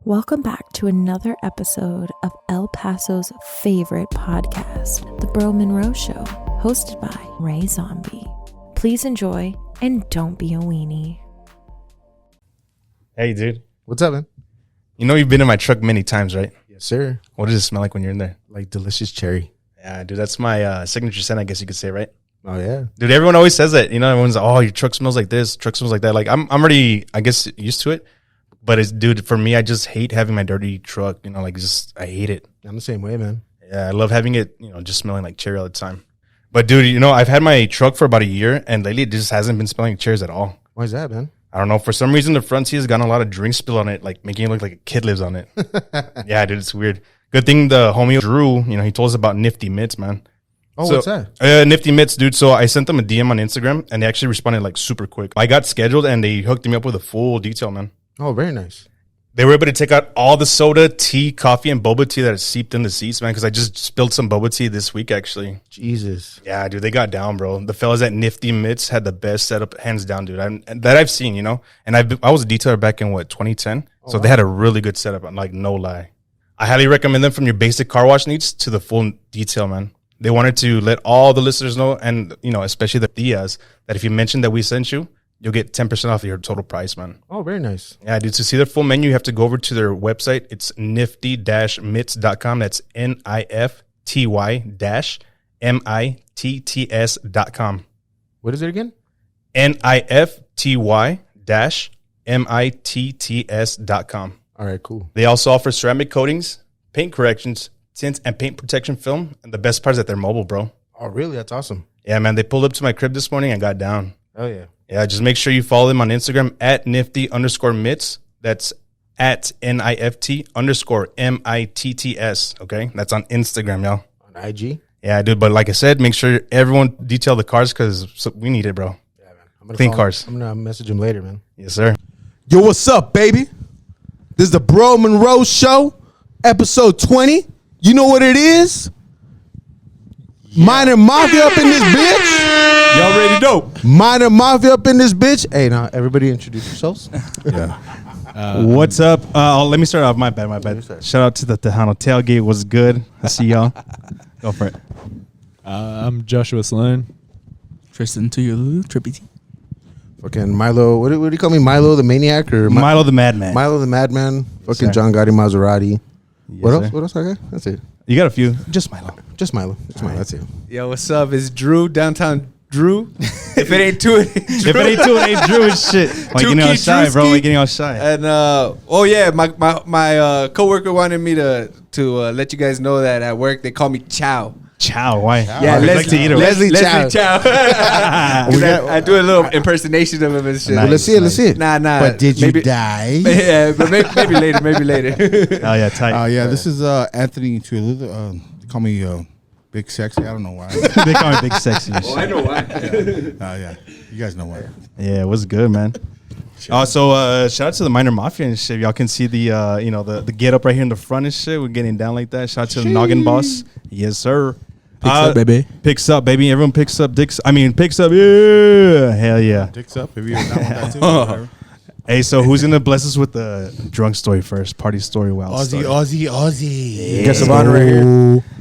Welcome back to another episode of El Paso's favorite podcast, The Bro Monroe Show, hosted by Ray Zombie. Please enjoy and don't be a weenie. Hey, dude. What's up, man? You know you've been in my truck many times, right? Yes, sir. What does it smell like when you're in there? Like delicious cherry. Yeah, dude, that's my signature scent, I guess you could say, right? Oh, yeah. Dude, everyone always says that. You know, everyone's like, oh, your truck smells like this, truck smells like that. Like, I'm already, I guess, used to it. But it's, dude, for me, I just hate having my dirty truck. You know, like, just, I hate it. I'm the same way, man. Yeah, I love having it, you know, just smelling like cherry all the time. But, dude, you know, I've had my truck for about a year, and lately it just hasn't been smelling like cherries at all. Why is that, man? I don't know. For some reason, the front seat has gotten a lot of drink spill on it, like making it look like a kid lives on it. Yeah, dude, it's weird. Good thing the homie Drew, you know, he told us about Nifty Mitts, man. Oh, what's that? Nifty Mitts, dude. So I sent them a DM on Instagram, and they actually responded like super quick. I got scheduled, and they hooked me up with a full detail, man. Oh, very nice. They were able to take out all the soda, tea, coffee, and boba tea that is seeped in the seats, man, because I just spilled some boba tea this week, actually. Jesus. Yeah, dude, they got down, bro. The fellas at Nifty Mitts had the best setup, hands down, dude, that I've seen, you know? And I was a detailer back in, 2010? So they had a really good setup, like, no lie. I highly recommend them from your basic car wash needs to the full detail, man. They wanted to let all the listeners know, and, you know, especially the Diaz, that if you mention that we sent you, you'll get 10% off your total price, man. Oh, very nice. Yeah, dude. To see their full menu, you have to go over to their website. It's nifty-mitts.com. That's nifty-mitts.com. What is it again? nifty-mitts.com. All right, cool. They also offer ceramic coatings, paint corrections, tints, and paint protection film. And the best part is that they're mobile, bro. Oh, really? That's awesome. Yeah, man. They pulled up to my crib this morning and got down. Oh, yeah. Yeah, just make sure you follow them on Instagram at nifty_mitts. That's at NIFT_MITTS. Okay, that's on Instagram, y'all. On IG? Yeah, dude. But like I said, make sure everyone detail the cars because we need it, bro. Yeah, man. Clean cars. I'm going to message him later, man. Yes, sir. Yo, what's up, baby? This is the Bro Monroe Show, episode 20. You know what it is? Minor Mafia up in this bitch. Y'all ready dope? Minor Mafia up in this bitch. Hey, now everybody introduce yourselves. Yeah. What's up? Let me start off. My bad. Shout out to the Tejano Tailgate. Was good. I see y'all. Go for it. I'm Joshua Sloan. Tristan to your Trippy T. Fucking Milo. What do you call me? Milo the Maniac? Or Milo the Madman. Milo the Madman. Fucking sir. John Gotti Maserati. Yes, What else? sir. What else? Okay, that's it. You got a few. Just Milo. Just Milo. That's it. Yo, what's up? It's Drew, downtown Drew. If it ain't two, it ain't Drew. If it ain't two, it ain't Drew. It's shit. Like getting all shy, bro. Like getting all shy. And my coworker wanted me to let you guys know that at work they call me Chow. Chow. Why? Yeah, I'd like to eat it. Leslie Chow. Chow. 'Cause I do a little impersonation of him and shit. Nice. Well, let's see it. Nah. But did you maybe, die? Yeah, but maybe later. Oh yeah, tight. Yeah, this is Anthony Tuilu. They call me Big Sexy. I don't know why. They call me Big Sexy. And shit. I know why. Yeah, you guys know why. Yeah, it was good, man. So shout out to the Minor Mafia and shit. Y'all can see the the get up right here in the front and shit. We're getting down like that. Shout out to the Noggin Boss. Yes, sir. Picks up, baby. Picks up, baby. Everyone picks up dicks. Picks up. Yeah. Hell yeah. Dicks up. If you're down with that too. Hey, so who's going to bless us with the drunk story first? Party story, wild story. Aussie. Guest of honor right here.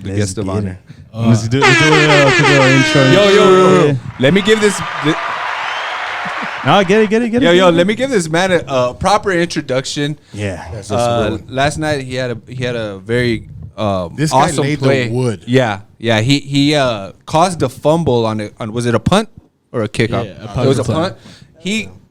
The guest of honor. Let's do an intro. Yo. Let me give this. No, get it. Yo, let me give this man a proper introduction. Yeah. Last night he had a very This guy awesome laid play. the wood. Yeah. He caused a fumble on was it a punt or a kickoff? Yeah, a punt. It was a punt.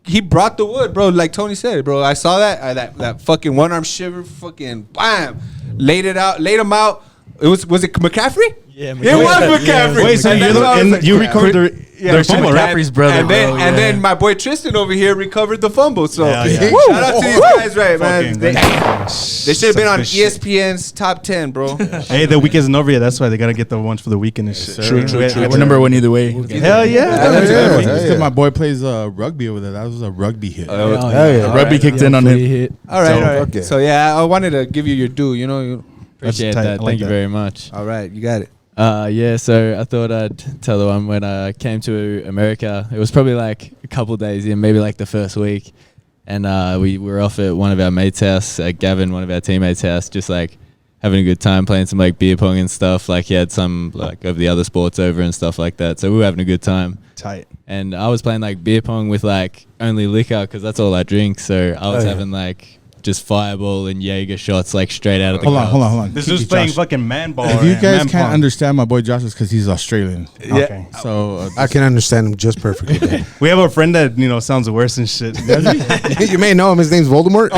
He brought the wood, bro. Like Tony said, bro. I saw that that fucking one arm shiver, fucking bam, laid him out. Was it McCaffrey? Yeah, It was McCaffrey. Wait, so you recovered their fumble, right? McCaffrey's brother, And then my boy Tristan over here recovered the fumble. So Hell yeah. shout out to these guys, right, man? Fucking They should have been on ESPN's top 10, bro. Hey, the week isn't over yet. That's why they got to get the ones for the weekend and shit. True. We're number one either way. Hell yeah. Because my boy plays rugby over there. That was a rugby hit. Rugby kicked in on him. All right. Okay. So yeah, I wanted to give you your due. You know. Appreciate tight. I that. like Thank you that. very much. All right, you got it. Yeah, so I thought I'd tell the one when I came to America. It was probably like a couple days in, maybe like the first week. and we were off at one of our mates' house, Gavin, one of our teammates' house, just like having a good time playing some like beer pong and stuff. Like he had some like of the other sports over and stuff like that. So we were having a good time. Tight. And I was playing like beer pong with like only liquor because that's all I drink. So I was having like just fireball and Jaeger shots like straight out of the cup. Hold on. This was playing fucking man ball. If you and guys man can't pong. understand my boy Josh, is because he's Australian. Okay. So I can understand him just perfectly. We have a friend that, sounds worse and shit. You may know him. His name's Voldemort.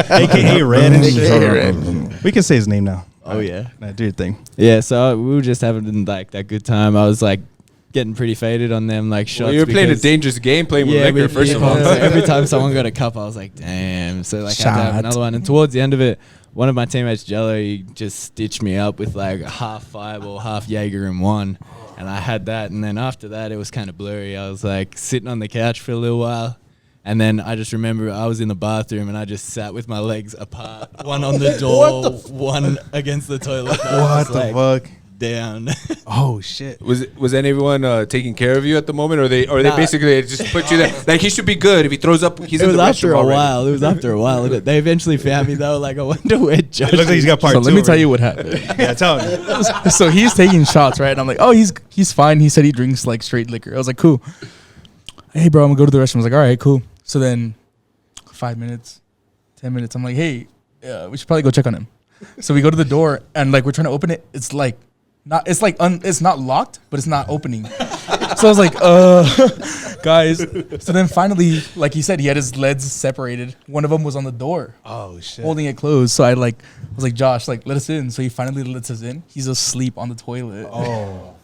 AKA Red and shit. We can say his name now. Oh yeah. Nah, do your thing. Yeah, so we were just having like that good time. I was like getting pretty faded on them like shots. Well, you were playing a because- dangerous game playing with liquor, with first of beer all. pong. So every time someone got a cup, I was like, damn. So like I had to have another one. And towards the end of it, one of my teammates, Jello, he just stitched me up with like half fireball, half Jaeger in one. And I had that. And then after that, it was kind of blurry. I was like sitting on the couch for a little while. And then I just remember I was in the bathroom and I just sat with my legs apart, one on the door, one against the toilet. What the fuck? Down. Oh shit. Was anyone taking care of you at the moment, or they Nah. basically just put you there? Like he should be good if he throws up. He's It in was the after restroom a already. while. It was after a while. They eventually found me though. Like I wonder where Josh. It looks like he's got part So two. let me tell you what happened. Yeah, tell him. So he's taking shots, right? And I'm like, oh, he's fine. He said he drinks like straight liquor. I was like, cool. Hey, bro, I'm gonna go to the restroom. I was like, all right, cool. So then 5 minutes, 10 minutes. I'm like, hey, we should probably go check on him. So we go to the door and like we're trying to open it. It's like not. It's like it's not locked, but it's not opening. So I was like, guys. So then finally, like he said, he had his legs separated. One of them was on the door. Oh shit. Holding it closed. So I was like, Josh, like, let us in. So he finally lets us in. He's asleep on the toilet. Oh.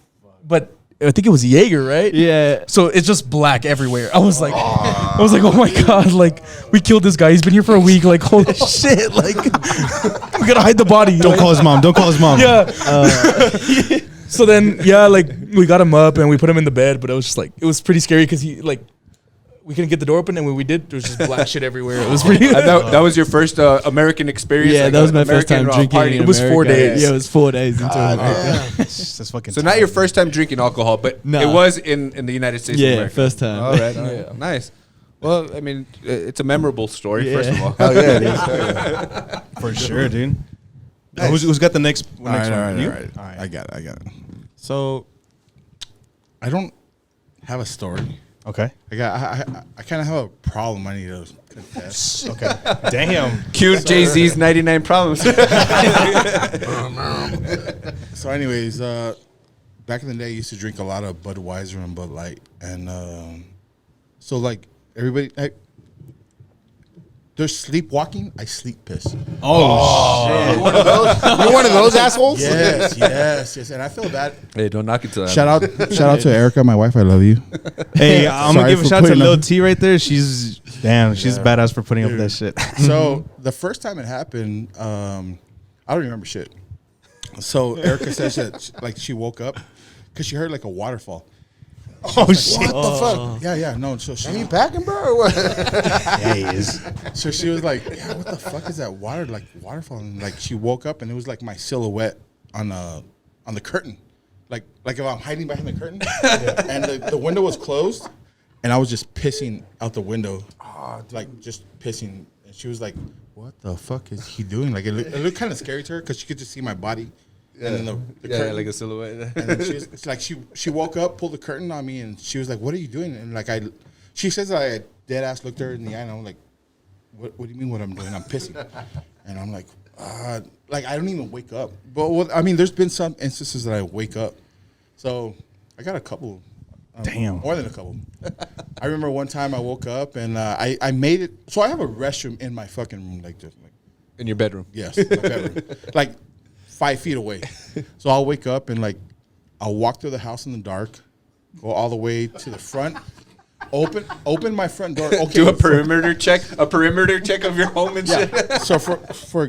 But I think it was Jaeger, right? Yeah. So it's just black everywhere. I was like, oh my God, like, we killed this guy. He's been here for a week. Like, holy shit. Like, we gotta hide the body. Don't like, call his mom. Don't call his mom. Yeah. So then, like, we got him up and we put him in the bed, but it was just like, it was pretty scary because we couldn't get the door open, and when we did, there was just black shit everywhere. It was pretty. That was your first American experience. Yeah, like that was my first American, time drinking. party. In It was 4 America. days. Yeah, it was 4 days into America. That's fucking. So not your first time drinking alcohol, but Nah. it was in the United States. of Yeah, America. first time. All right, Yeah. nice. Well, I mean, it's a memorable story. First of all, Hell yeah, it is. for sure, dude. Who's got the next? All right, next all one? right, You? all right. I got it. So, I don't have a story. Okay. I kind of have a problem. I need to confess. Okay. Damn. cue Jay-Z's 99 Problems. So, anyways, back in the day, I used to drink a lot of Budweiser and Bud Light, and so like everybody, they're sleepwalking. I sleep piss. Oh, You're one of those assholes? Yes. And I feel bad. Hey, don't knock it to that. Shout out to Erica, my wife. I love you. shit. Hey, I'm gonna Sorry give a for shout out to putting Lil up- T right there. She's badass for putting up that shit. So the first time it happened, I don't remember shit. So Erica says that like she woke up because she heard like a waterfall. Oh shit. What the fuck? Yeah, no. So she, Are you packing, bro? Or what? Yeah, he is. so she was like, "Yeah, what the fuck is that waterfall?" And like she woke up and it was like my silhouette on the curtain, like if I'm hiding behind the curtain, and the window was closed, and I was just pissing out the window, like just pissing. And she was like, "What the fuck is he doing?" Like it looked kind of scary to her because she could just see my body. And then the curtain. like a silhouette. And then it's like she woke up, pulled the curtain on me, and she was like, "What are you doing?" And like she says that I dead ass looked her in the eye, and I'm like, "What do you mean? What I'm doing? I'm pissing." And I'm like I don't even wake up. But I mean, there's been some instances that I wake up. So I got a couple. Damn. More than a couple. I remember one time I woke up and I made it. So I have a restroom in my fucking room, like In your bedroom. yes, my bedroom, like 5 feet away. So I'll wake up and like I'll walk through the house in the dark, go all the way to the front, open my front door. Okay, Do a perimeter check of your home and shit. yeah. So for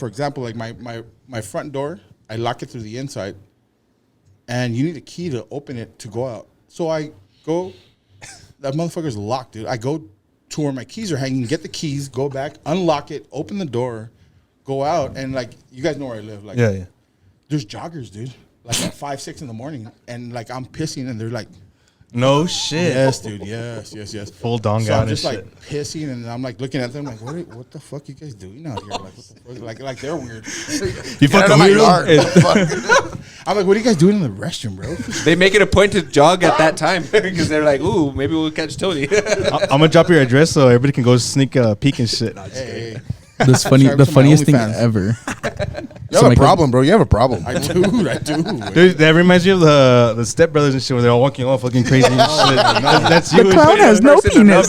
example, like my front door, I lock it through the inside, and you need a key to open it to go out. So I go, that motherfucker's locked, dude. I go to where my keys are hanging, get the keys, go back, unlock it, open the door, go out, and like you guys know where I live, like Yeah. there's joggers, dude, like at 5, 6 in the morning, and like I'm pissing, and they're like No shit. Yes, dude. Yes. Full dong So out I'm just and like shit. pissing, and I'm like looking at them, like, what the fuck you guys doing out here? Like, what the fuck? Like they're weird. You fucking weirdo. I'm like, what are you guys doing in the restroom, bro? They make it a point to jog at that time because they're like, ooh, maybe we'll catch Tony. I'm gonna drop your address so everybody can go sneak peek and shit. Hey, This funny, Subscribe the to my funny thing OnlyFans. ever. You have a problem, bro. You have a problem. I do. Dude, that reminds me of the Step Brothers and shit where they're all walking all fucking crazy and shit. That's you. The clown has no penis.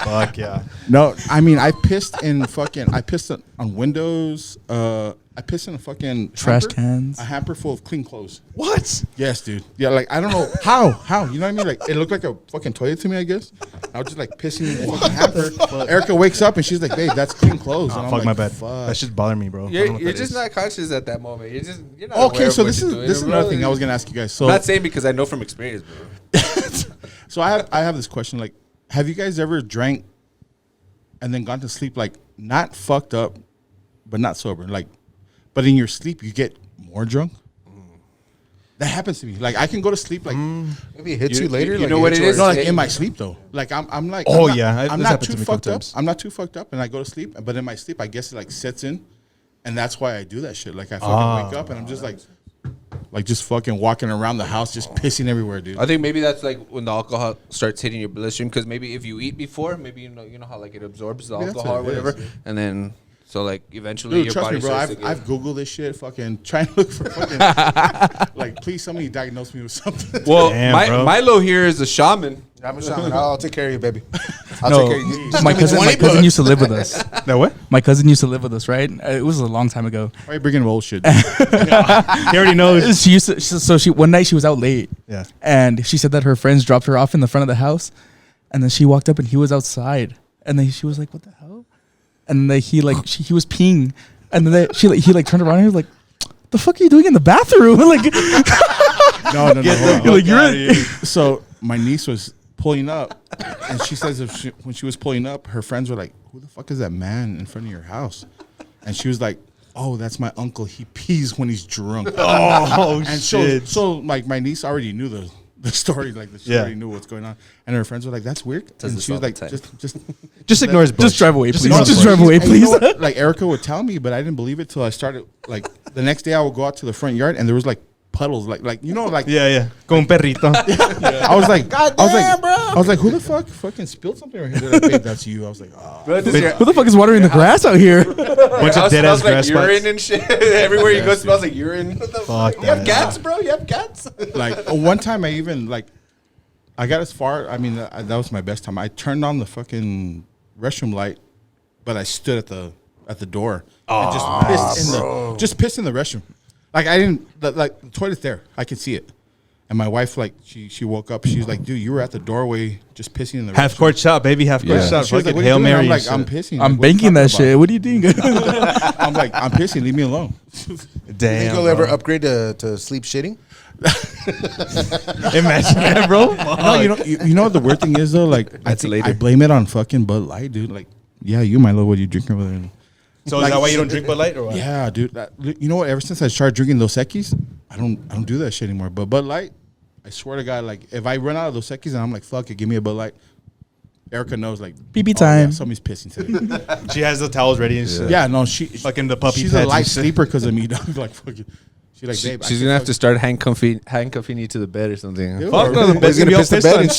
Fuck yeah. No, I mean, I pissed on windows. I pissed in a fucking Trash hamper, cans. a hamper full of clean clothes. What? Yes, dude. Yeah, like I don't know how. You know what I mean? Like it looked like a fucking toilet to me. I guess I was just like pissing in the fucking hamper. Erica wakes up and she's like, "Babe, that's clean clothes." And I'm Fuck like, my bad. Fuck. That shit bother me, bro. I don't know what You're that just is. not conscious at that moment. You're not Okay, aware so of what this you're is doing, this is bro. another thing I was gonna ask you guys. So I'm not saying because I know from experience, bro. So I have this question. Like, have you guys ever drank and then gone to sleep like not fucked up, but not sober? Like, but in your sleep you get more drunk. That happens to me. Like I can go to sleep like Maybe it hits you later. you like know what it hits is? no, like Yeah. in my sleep though. Like I'm like Oh, I'm not, yeah. I'm This not happened too to me a couple fucked up. times. I'm not too fucked up, and I go to sleep. But in my sleep, I guess it like sets in, and that's why I do that shit. Like I fucking wake up and I'm just like just fucking walking around the house, just pissing everywhere, dude. I think maybe that's like when the alcohol starts hitting your bloodstream because maybe if you eat before, maybe you know how like it absorbs the Yeah, that's alcohol or what it whatever, is. and then so like eventually Dude, your trust body me, bro. starts to I've get. Googled this shit, fucking trying to look for fucking like, please somebody diagnose me with something. Well, Damn, bro. Milo here is a shaman. I'm a shaman. I'll take care of you, baby. I'll No, take care of you. Just my give me cousin 20 bucks. used to live with us. That what? My cousin used to live with us, right? It was a long time ago. Why are you bringing old shit? He already knows. She used to. So she one night she was out late, Yeah. and she said that her friends dropped her off in the front of the house, and then she walked up and he was outside, and then she was like, "What the hell?" And then he was peeing, and then he turned around and he was like, "The fuck are you doing in the bathroom?" Like, No. Hold on. like you're. So my niece was pulling up, and she says when she was pulling up, her friends were like, "Who the fuck is that man in front of your house?" And she was like, "Oh, that's my uncle. He pees when he's drunk." Oh, And shit. so like my niece already knew the story, like she Yeah. already knew what's going on, and her friends were like, "That's weird." Does And this she was all the like, time. "Just Ignore his bush. Just drive away, please. ignore Just his drive bush. away, And you know please. what? Like Erica would tell me, but I didn't believe it till I started. Like the next day, I would go out to the front yard, and there was like puddles, like you know, like Yeah. Con perrito. I was like, I was like, who the fuck fucking spilled something right here? They're like, "Babe, that's you." I was like, "Oh." Bro, does your Who the fuck is watering the grass out here? Bunch house of dead ass smells like grass urine spots. and shit. Everywhere you go smells like urine. What the Fuck fuck? You have that. cats, bro? You have cats? Like one time, I even like, I got as far. I mean, that was my best time. I turned on the fucking restroom light, but I stood at the door and just pissed in the restroom. Like I didn't like the toilet's there. I could see it. And my wife, like, she woke up. She was like, "Dude, you were at the doorway just pissing in the Half restroom." court shot, baby. Half court Yeah. shot. She was like, Fucking "What are you Hail doing?" Mary. I'm like, shit. "I'm pissing." I'm Like, what are you banking that talking shit. about? What are you doing? I'm like, "I'm pissing. Leave me alone." Think Damn. you'll bro. ever upgrade to sleep shitting? Imagine that, bro. No, you know what the weird thing is though. Like, That's later. I blame it on fucking Bud Light, dude. Like, yeah, you, my love, what you drinking over there? So is that why you don't drink Bud Light or what? Yeah, dude. You know what? Ever since I started drinking Dos Equis, I don't do that shit anymore. But Bud Light, I swear to God, like if I run out of Dos Equis and I'm like, fuck it, give me a Bud Light. Erica knows, like, Pee-pee oh, yeah, time. somebody's pissing today. She has the towels ready and shit. Yeah, no, she Fucking the puppy She's pads a and light shit. sleeper because of me, dog. Like, fucking. She's like, babe, She's gonna have to start handcuffing you to the bed or something. Dude, Fuck or- no, the bed's He's gonna gonna be all piss the pissed bed on. and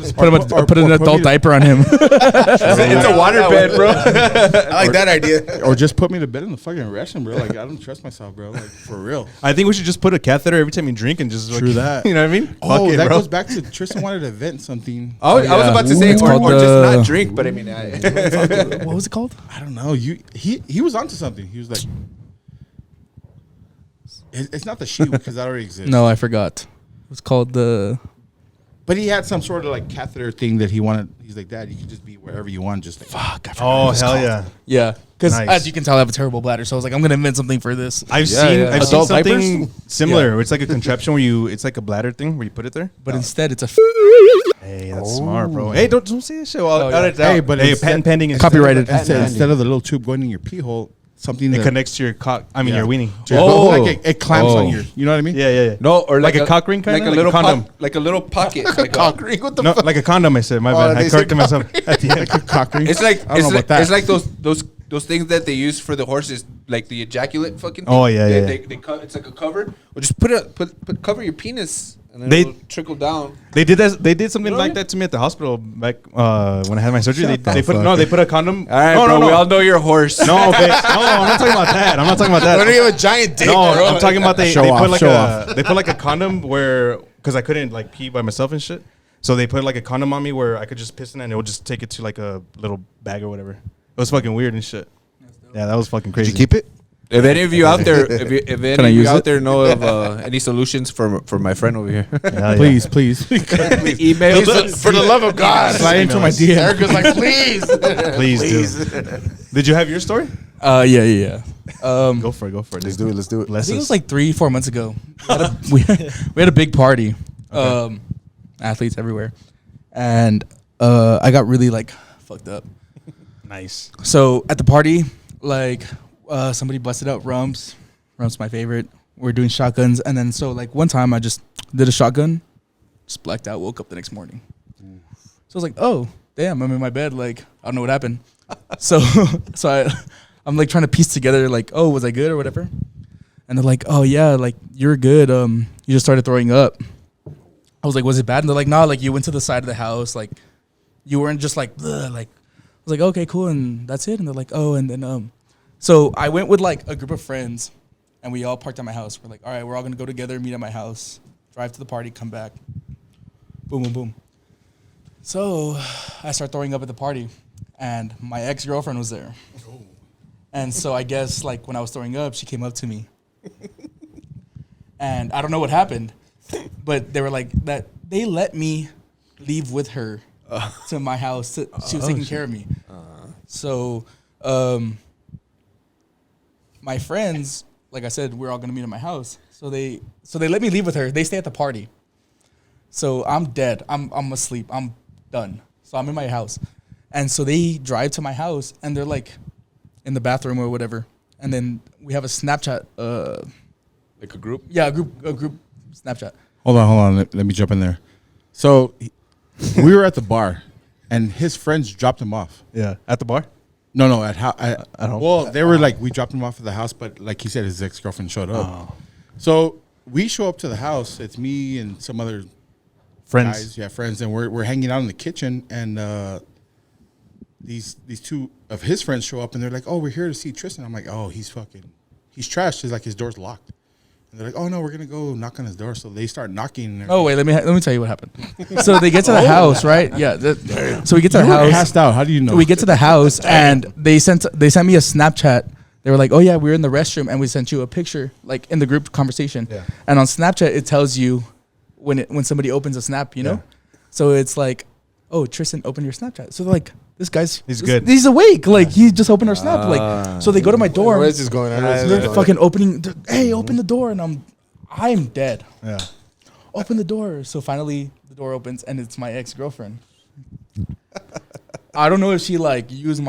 shit. Put an adult diaper on him. It's a water bed, bro. I like that idea. Or just put me to bed in the fucking restroom, bro. Like, I don't trust myself, bro. Like, for real. I think we should just put a catheter every time you drink and just True that. You know what I mean? Oh, Fuck it, that bro. goes back to Tristan wanted to vent something. I was about to say, It's or called just the- not drink, but I mean, What was it called? I don't know. He was onto something. He was like, it's not the sheet because that already exists. No, I forgot. It was called the. But he had some sort of like catheter thing that he wanted. He's like, Dad, you can just be wherever you want. Just like, Fuck. I forgot Oh what it was hell called. yeah! Yeah, because Nice. as you can tell, I have a terrible bladder. So I was like, I'm gonna invent something for this. I've Yeah, seen yeah. I've seen Adult something diapers? similar. Where it's like a contraption where it's like a bladder thing where you put it there. But instead, it's a. Hey, that's smart, bro. Hey, don't say this shit. Well, Oh, yeah. hey, but hey, instead- patent pending. and Copyrighted. shit. instead of the little tube going in your pee hole, something It that connects to your cock. I mean, Yeah. your weenie. Oh. like it clamps on your. You know what I mean? Yeah. No, or like a cock ring kind like of? a little condom. like a little pocket. like Cock ring. What the No, fuck? like a condom. I said. My bad. I they said corrected myself at the end. Cock ring. It's like I don't know about that. It's like those things that they use for the horses, like the ejaculate fucking. Thing. Oh, yeah, yeah. They it's like a cover. Or just cover your penis and then They- it'll trickle down. They did that. They did something You know what I like that to me at the hospital back when I had my surgery. Shut They the put fuck they put a condom. All right, no, bro. no, We no. all know you're a horse. No, I'm not talking about that. I'm not talking about that. Why do you have a giant dick? No, bro? I'm talking about they Show put off, like show they put like a condom where because I couldn't like pee by myself and shit. So they put like a condom on me where I could just piss in it and it would just take it to like a little bag or whatever. It was fucking weird and shit. Yeah, that was fucking crazy. Did you keep it? If any of you out there, if any I of you use out it? there know of any solutions for my friend over here, Hell yeah. Please, please. email us. For the love of God. Slide into my DM. Erica's like, please. Please do. Did you have your story? Yeah. Go for it. Let's do it. Let's do it. I think it was like 3-4 months ago. We had a big party. Athletes everywhere. And I got really like fucked up. Nice. So at the party, like somebody busted out Rumpz. Rumpz my favorite. We're doing shotguns. And then so like one time I just did a shotgun, just blacked out, woke up the next morning. So I was like, oh, damn, I'm in my bed. Like, I don't know what happened. so I'm like trying to piece together like, oh, was I good or whatever? And they're like, oh yeah, like you're good. You just started throwing up. I was like, was it bad? And they're like, no, like you went to the side of the house, like you weren't just like, ugh, like I was like, okay, cool, and that's it. And they're like, oh, and then so I went with like a group of friends, and we all parked at my house. We're like, all right, we're all gonna go together, meet at my house, drive to the party, come back, boom, boom, boom. So I start throwing up at the party, and my ex-girlfriend was there. And so I guess like when I was throwing up, she came up to me, and I don't know what happened, but they were like that. They let me leave with her to my house. She was taking care of me. So my friends, like I said, we're all gonna meet at my house. So they let me leave with her. They stay at the party. So I'm dead. I'm asleep. I'm done. So I'm in my house, and so they drive to my house, and they're like in the bathroom or whatever. And then we have a Snapchat. Like a group. Yeah, a group Snapchat. Hold on. Let me jump in there. So we were at the bar, and his friends dropped him off. Yeah. At the bar? No, at home. Well, they were like, we dropped him off at the house, but like he said, his ex-girlfriend showed up. Oh. So we show up to the house. It's me and some other Friends. friends, and we're hanging out in the kitchen, and these two of his friends show up, and they're like, "Oh, we're here to see Tristan." I'm like, "Oh, he's trashed. He's like his door's locked." And they're like, "Oh no, we're gonna go knock on his door." So they start knocking. And Oh wait, let me tell you what happened. So they get to the house, right? Yeah. So we get to the you were house. passed out. How do you know? We get to the house, and they sent me a Snapchat. They were like, "Oh yeah, we were in the restroom, and we sent you a picture, like in the group conversation." Yeah. And on Snapchat, it tells you when somebody opens a snap, you know. So it's like, "Oh, Tristan, open your Snapchat." So they're like, "This guy's good. He's awake. Like he just opened our snap. Like so they go to my door. Where is this going on? They're fucking opening. Hey, open the door, and I'm dead. Yeah. Open the door. So finally the door opens and it's my ex-girlfriend. I don't know if she like used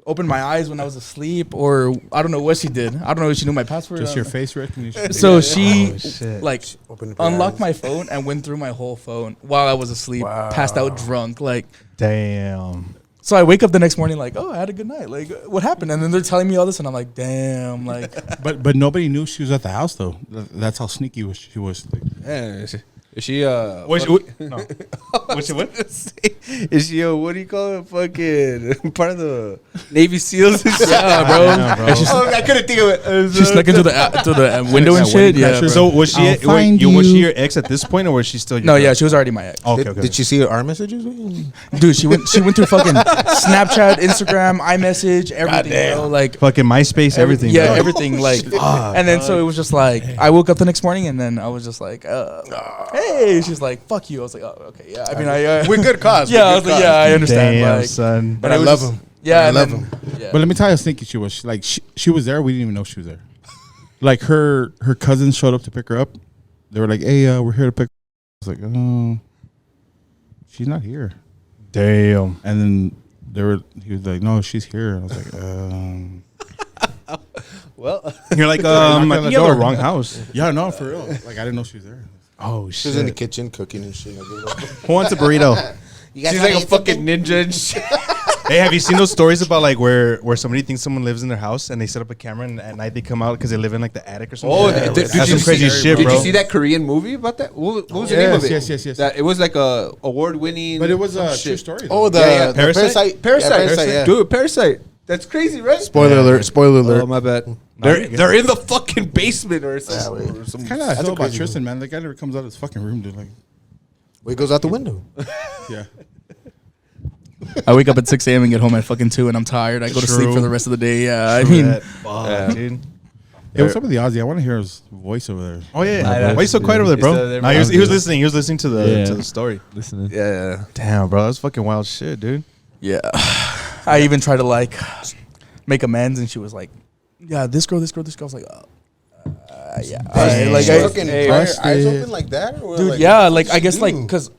opened my eyes when I was asleep, or I don't know what she did. I don't know if she knew my password. Just your face recognition. So she shit. like Opened her unlocked eyes. my phone and went through my whole phone while I was asleep, passed out drunk. Like, Damn. so I wake up the next morning like, oh, I had a good night. Like, what happened? And then they're telling me all this, and I'm like, damn. Like, But nobody knew she was at the house though. That's how sneaky she was. Like, Yeah, is she Was no. Was she what? Is she what do you call it? Fucking part of the Navy SEALs and shit? yeah, bro. Yeah, bro. And she's, I couldn't think of it. she snuck into the window and Yeah, shit. wedding Yeah. crashers. So was she I'll find was she you. your ex at this point, or was she still your No, girl? yeah, she was already my ex. Okay. Did you see our messages? Dude, she went through fucking Snapchat, Instagram, iMessage, everything, bro. Like Fucking MySpace, everything. yeah, bro. everything. Like, and then so it was just like I woke up the next morning, and then I was just like, hey, she's like, fuck you. I was like, oh, okay, yeah. I mean, We're good cause. yeah, I was like, yeah, I understand. Damn, like, son. But it I was love just- him. Yeah, I and love then- him. Yeah. but let me tell you how sneaky she was. Like she was there. We didn't even know she was there. Like her cousins showed up to pick her up. They were like, "Hey, we're here to pick." I was like, "Oh, she's not here." Damn. And then he was like, "No, she's here." I was like, Well, You're like, on I the think you have the door. wrong house. Yeah, no, for real. Like I didn't know she was there. Oh She was in the shit! kitchen cooking and shit. Who wants a burrito? she's like a fucking ninja and shit. Hey, have you seen those stories about like where somebody thinks someone lives in their house and they set up a camera and at night they come out because they live in like the attic or something? Oh, That's did some you crazy see, shit, Did bro. you see that Korean movie about that? What was the name of it? Yes. That it was like a award-winning. But it was a shit. true story. Oh, the, Yeah, the Parasite? Parasite, yeah. dude, Parasite. That's crazy, right? Spoiler alert. Spoiler alert. Oh my bad. They're in the fucking basement or something. Or some Kind of I feel a about crazy Tristan, man. That guy never comes out of his fucking room, dude. Like, Well, he goes out the window. yeah. I wake up at 6 a.m. and get home at fucking 2 and I'm tired. I go to sleep True. for the rest of the day. Yeah, I mean, dude. Hey, what's up with the Ozzy? I want to hear his voice over there. Oh yeah. I Why are you so quiet over there, He's still bro? there, No, he was bro. listening. He was listening to the story. Listening. Yeah. Damn, bro, that's fucking wild shit, dude. yeah. I even tried to like make amends and she was like, yeah, this girl. I was like, yeah. Fucking Hey, prior busted. eyes open like that? Or Dude, like, yeah, what like I she guess like do? because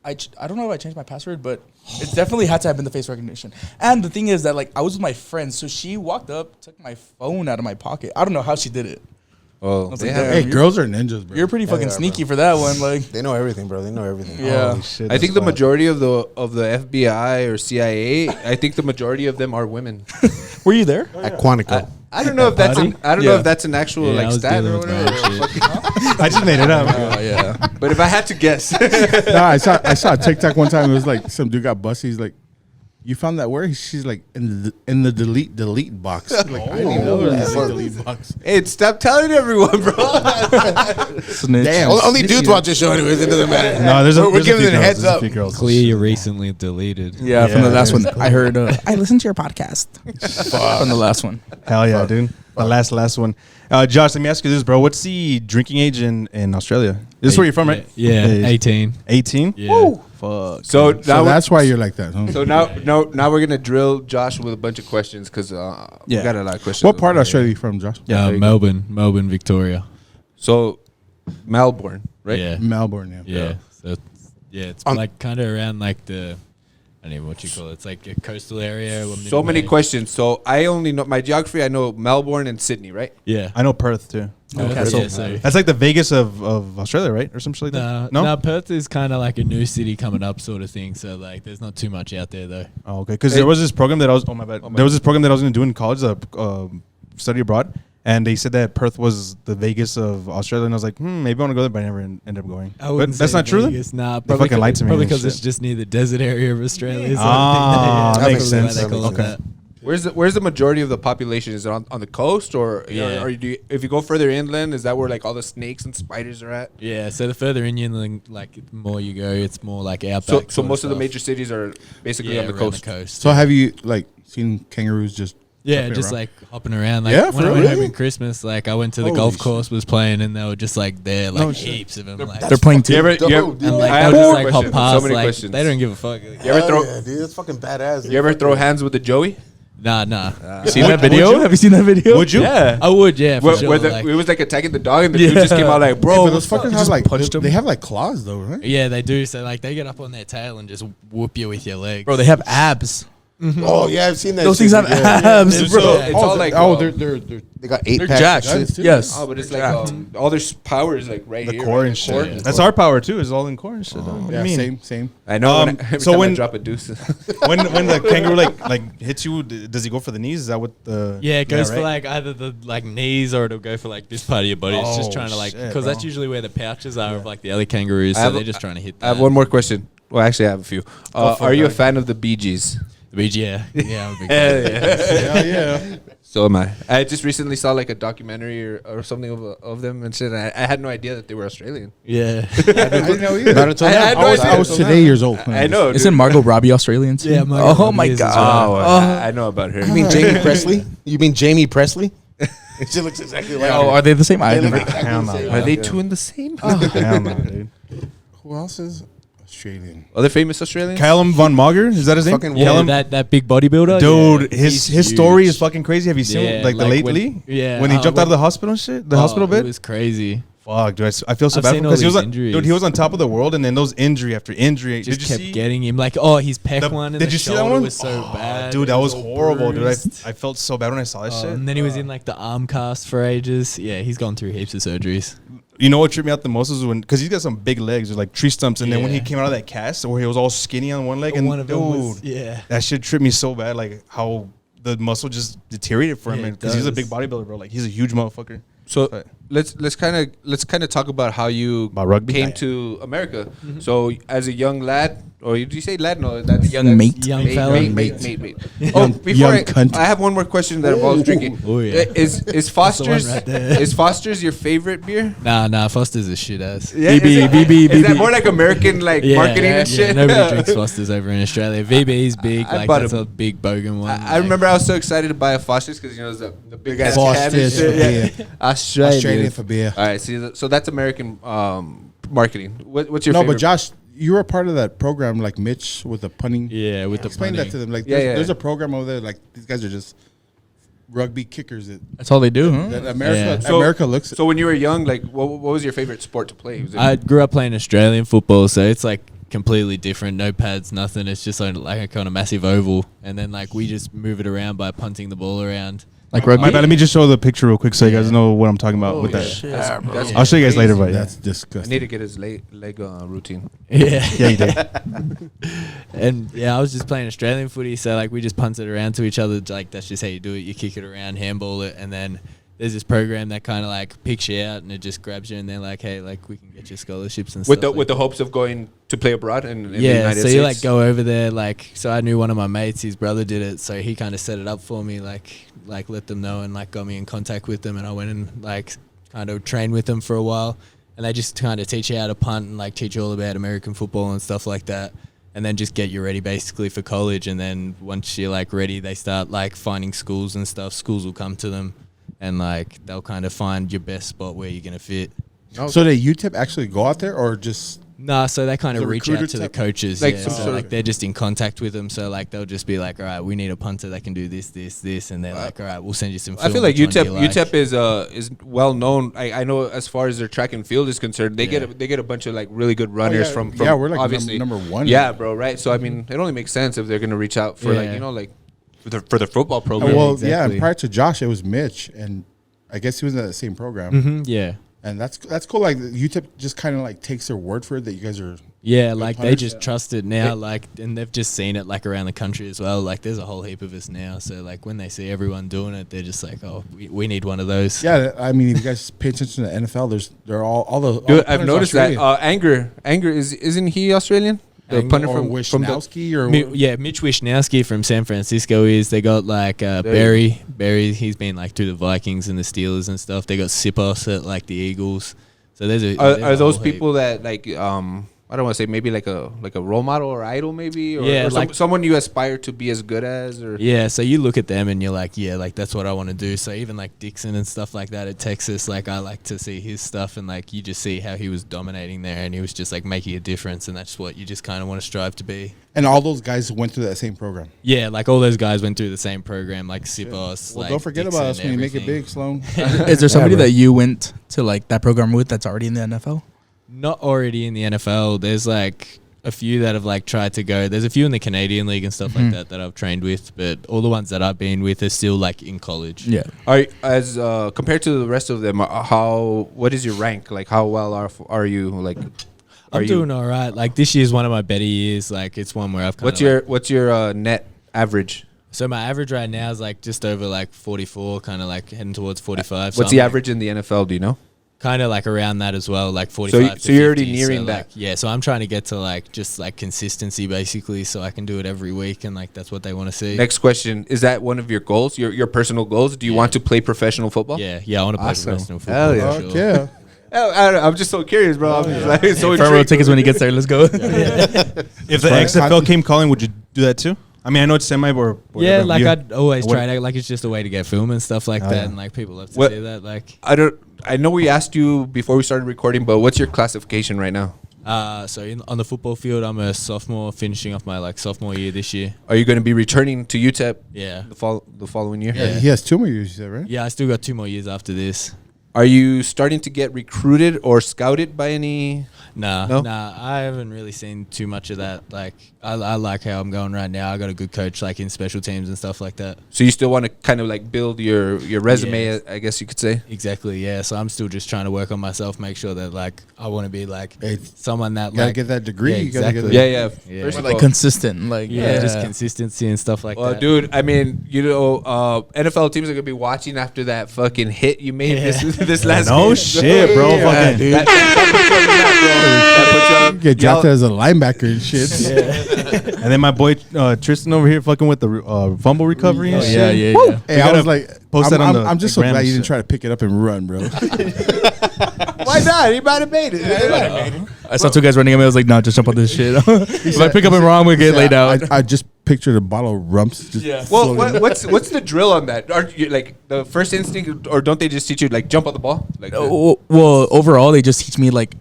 I don't know if I changed my password, but it definitely had to have been the face recognition. And the thing is that like I was with my friend, so she walked up, took my phone out of my pocket. I don't know how she did it. Oh, I was they like, have- damn, Hey, you're- girls are ninjas, bro. You're pretty fucking yeah, sneaky bro. for that one. Like, They know everything, bro. They know everything. yeah. Holy shit, I think that's the wild. majority of the FBI or CIA, I think the majority of them are women. Were you there? At Quantico. I don't know if that's an, I don't know Yeah. if that's an actual Yeah, I like was stat dealing or with whatever. my shit. I just made it up. Oh yeah. But if I had to guess, Nah, I saw a TikTok one time. It was like some dude got busted. He's like, "You found that where?" She's like, "In the delete box." Like, I didn't even know there was a delete box. hey, stop telling everyone, bro. Snitch. Damn. Only dudes watch this show, anyways. It doesn't matter. No, We're there's giving few it a girls, heads there's up. few girls. Clear you recently deleted. Yeah, from the Yeah, last one, it's I heard. I listened to your podcast. From the last one. Hell yeah, dude. The last one. Josh, let me ask you this, bro. What's the drinking age in Australia? This is where you're from, right? Yeah, 18. 18? Yeah. Fuck. So So now, that's why you're like that. Huh? so now we're gonna drill Josh with a bunch of questions because we Yeah. got a lot of questions. What part of Australia are you from, Josh? Yeah, there you Melbourne, Victoria. So Melbourne, right? Yeah. Melbourne. Yeah. So it's On- like kind of around like the, I don't know what you call it. It's like a coastal area. So many questions. So I only know my geography. I know Melbourne and Sydney, right? Yeah. I know Perth, too. Okay, so, yeah, so- that's like the Vegas of Australia, right? Or something like that? No, Perth is kind of like a new city coming up sort of thing. So like there's not too much out there though. Oh, okay. Because there was this program that I was, oh, my bad. There was this program that I was going to do in college, study abroad. And they said that Perth was the Vegas of Australia. And I was like, maybe I want to go there, but I never ended up going. But that's not true, then? Nah, They fucking lied to me Probably and because it's shit. just near the desert area of Australia. So Ah, that that's makes probably why sense. they call it Okay. that. Where's the majority of the population? Is it on the coast or Yeah. or do you, if you go further inland, is that where like all the snakes and spiders are at? Yeah, so the further inland, like the more you go, it's more like outback. So sort most of the stuff. major cities are basically yeah, on the around coast. So have you like seen kangaroos just? Yeah, jumping just around? like hopping around. Like Yeah, when for I went real? home in Christmas, like I went to the Holy golf shit. course, was playing, and they were just like there, like No shit. heaps of them. Like, They're playing too. You ever, Dope, you ever, dude. and like I they have would just more like hop questions, past. so many Like questions. they don't give a fuck. You ever Hell throw yeah, dude, that's fucking badass. you ever throw hands with the Joey? Nah. You seen that video? Have you seen that video? Would you? Yeah. I would, yeah, for Where, sure. where the, like- it was like attacking the dog, and the dude just came out like, Hey, bro, but those fuckers have like punched they them? have like claws though, right? yeah, they do. So like they get up on their tail and just whoop you with your legs. Bro, they have abs. Oh yeah, I've seen that. Those shit, things have dude. Yeah. abs, It's bro. so- it's all like they're They got 8 They're packs. jacked. guys, too. Yes. oh, but it's like Jacked. all their power is like right The here. core right? and The core. shit. That's our power, too. Is all in core and shit. What do yeah, you mean? same. I know. Um, Every so time when- I drop a deuce, when the kangaroo like hits you, does he go for the knees? Is that what the? Yeah, it goes for right? like either the like knees or it'll go for like this part of your body. It's just Oh, trying to like shit, because that's bro. usually where the pouches are of like the other kangaroos. I So have they're a- just trying to hit. I have that. one more question. Well, actually, I have a few. Are you a fan of the Bee Gees? The Bee Gees, yeah, I'm a big Hell yeah. Hell yeah. So am I. I just recently saw like a documentary or something of them and shit. And I had no idea that they were Australian. yeah. I didn't know either. Not until I now. had no idea. I was today years old. I know. Isn't Margot Robbie Australian too? Yeah, Margot Oh my Robbie is as god. well. I know about her. You mean Jamie Presley? You mean Jamie Presley? She looks exactly like Oh, her. are they the same? I They look never. exactly Hell the no. same. Are they two in the same? Hell no, dude. Who else is Australian? Other famous Australians? Callum Von Mager, is that his name? Fucking Yeah, Callum, that big bodybuilder, dude, yeah, his he's story huge. is fucking crazy. Have you seen Yeah, like the like lately? when- yeah, when he jumped out of when- the hospital and shit, the Oh, hospital It bed. was crazy. Fuck, dude, I feel so I've bad seen for him all because he was these on, injuries. dude. He was on top of the world, and then those injury after injury. Just did you kept see? getting him like, oh, his pec The- one and did the you see that shoulder one? was so Oh, bad. dude. It That was all horrible, dude. bruised. I felt so bad when I saw that shit. And then he was in like the arm cast for ages. Yeah, he's gone through heaps of surgeries. You know what tripped me out the most was when, because he's got some big legs, like tree stumps, and then when he Yeah. came out of that cast where he was all skinny on one leg, and One of them was, dude, yeah. that shit tripped me so bad, like how the muscle just deteriorated for him, Yeah, it because he's a big does. bodybuilder, bro. Like he's a huge motherfucker. So But- let's kind of talk about how you About rugby? came to America. So as a young lad, or did you say lad? No, that's Young that's mate. Young fella. Mate. Oh, before young cunt. I have one more question that involves drinking. Oh, yeah. Is Foster's right there. is Foster's your favorite beer? Nah, Foster's a shit ass. Yeah, VB. Is that more like American marketing and shit? Nobody drinks Foster's over in Australia. VB's big, I like bought that's a- a big bogan one. I remember I was so excited to buy a Foster's because it's the big ass can and Foster's shit. for Yeah. beer. Australian. Australian for beer. All right, so that's American marketing. What's your No, favorite? but Josh, you were part of that program, like Mitch with the punning. Yeah, with the Explain that to them. Like, Yeah, there's yeah. a program over there. Like, these guys are just rugby kickers. That's all they do, huh? That America, Yeah. So- America looks. So when you were young, like what was your favorite sport to play? Was it I grew up playing Australian football, so it's like completely different. No pads, nothing. It's just like a kind of massive oval, and then like we just move it around by punting the ball around. Like My rugby. bad. Let me just show the picture real quick so you guys know what I'm talking about with that. That's I'll show you guys later, crazy. but yeah. That's I disgusting. need to get his leg routine. Yeah, Yeah, you did. and yeah, I was just playing Australian footy, so like we just punt it around to each other. Like that's just how you do it. You kick it around, handball it, and then there's this program that kind of like picks you out and it just grabs you, and they're like, hey, like we can get you scholarships and With stuff. the hopes of going to play abroad in the yeah, United so States. you like go over there, like, so I knew one of my mates, his brother did it, so he kind of set it up for me, like let them know and like got me in contact with them, and I went and like kind of trained with them for a while, and they just kind of teach you how to punt and like teach you all about American football and stuff like that, and then just get you ready basically for college, and then once you're like ready, they start like finding schools and stuff. Schools will come to them, and like they'll kind of find your best spot where you're gonna fit. So did UTEP actually go out there or just? Nah, so they kind of The reach recruiter out to the type? coaches, Like yeah. some So sort like of- they're just in contact with them. So like they'll just be like, all right, we need a punter that can do this, and they're like, all right, we'll send you some. I Film. feel like Which one do you UTEP is well known. I know as far as their track and field is concerned, they get a bunch of like really good runners yeah. from Yeah, we're like obviously number one. Yeah, bro, right? So I mean, it only makes sense if they're gonna reach out for like Yeah. like for the football program. Well, exactly. yeah. And prior to Josh, it was Mitch, and I guess he was in that same program. Mm-hmm, yeah. And that's cool. Like UTEP just kind of like takes their word for it that you guys are. Yeah, like they punters. just trust it now, like, and they've just seen it like around the country as well. Like, there's a whole heap of us now, so like when they see everyone doing it, they're just like, oh, we need one of those. Yeah, I mean, if you guys pay attention to the NFL, they're all the. Dude, I've noticed that Anger isn't he Australian? The Anger punter or from the Wisnowski or Mitch Wishnowski from San Francisco is. They got like Barry. He's been like to the Vikings and the Steelers and stuff. They got Sipos at like the Eagles. So there's a. Are there's a those whole heap. people that like I don't want to say maybe like a role model or idol maybe, or, Yeah, or like- someone you aspire to be as good as, or Yeah, so you look at them and you're like, yeah, like that's what I want to do. So even like Dixon and stuff like that at Texas, like I like to see his stuff, and like you just see how he was dominating there, and he was just like making a difference, and that's what you just kind of want to strive to be. and all those guys went through that same program. Yeah, like all those guys went through the same program, like Sipos. Well, like don't forget Dixon, about us when you make it everything. big, Sloan. Is there somebody bro. that you went to like that program with that's already in the NFL? Not already in the NFL. There's like a few that have like tried to go. There's a few in the Canadian League and stuff like that I've trained with, but all the ones that I've been with are still like in college. Yeah. are as compared to the rest of them, what is your rank? Like how well are you? Like I'm doing all right. Like this year's one of my better years. Like it's one where I've kind what's your net average? So my average right now is like just over like 44, kind of like heading towards 45. What's the average in the NFL? Do you know? Kind of like around that as well, like 45. So you're already 50. nearing So, that. like, yeah, so I'm trying to get to like just like consistency basically, so I can do it every week, and like that's what they want to see. Next question: is that one of your goals? Your personal goals? Do you want to play professional football? Yeah, I want to play Awesome. professional football. Hell yeah. for Fuck sure. yeah. I don't know, I'm just so curious, bro. I'm just like, so Front row intrigued. tickets when he gets there. Let's go. If the XFL came calling, would you do that too? I mean, I know it's semi or Yeah, whatever. like You- I'd always what- try to, like it's just a way to get film and stuff like that, yeah. and like people love to What- see that. Like, I know we asked you before we started recording, but what's your classification right now? so on the football field, I'm a sophomore, finishing off my like sophomore year this year. Are you going to be returning to UTEP Yeah. the following year? Yeah, he has 2 more years, you said, right? Yeah, I still got 2 more years after this. Are you starting to get recruited or scouted by any? No? Nah, I haven't really seen too much of that. Like, I like how I'm going right now. I got a good coach, like, in special teams and stuff like that. So you still want to kind of like build your resume, Yeah. I guess you could say? Exactly, yeah. So I'm still just trying to work on myself, make sure that, like, I want to be, like, Hey, someone that, You gotta like... get that degree. Yeah, You gotta get exactly. Yeah. Yeah. First Or of like all- consistent, like Yeah, just consistency and stuff like Well, that. dude, I mean, NFL teams are gonna be watching after that fucking hit you made this last No game. shit, bro. Yeah, Fucking. dude. That puts you on You get drafted as a linebacker and shit. And then my boy Tristan over here fucking with the fumble recovery and Oh, shit. yeah, yeah, Woo! yeah. Hey, We I gotta was like, post that on the I'm just so gram glad and you didn't shit. try to pick it up and run, bro. Why not? He might have made it. I saw two guys running at me. I was like, "No, just jump on this shit. If I pick up and wrong, we get laid out." I just pictured a bottle of Rumpz. Just Well, floating. what's the drill on that? Are you like the first instinct, or don't they just teach you like jump on the ball? Like Well, overall, they just teach me like,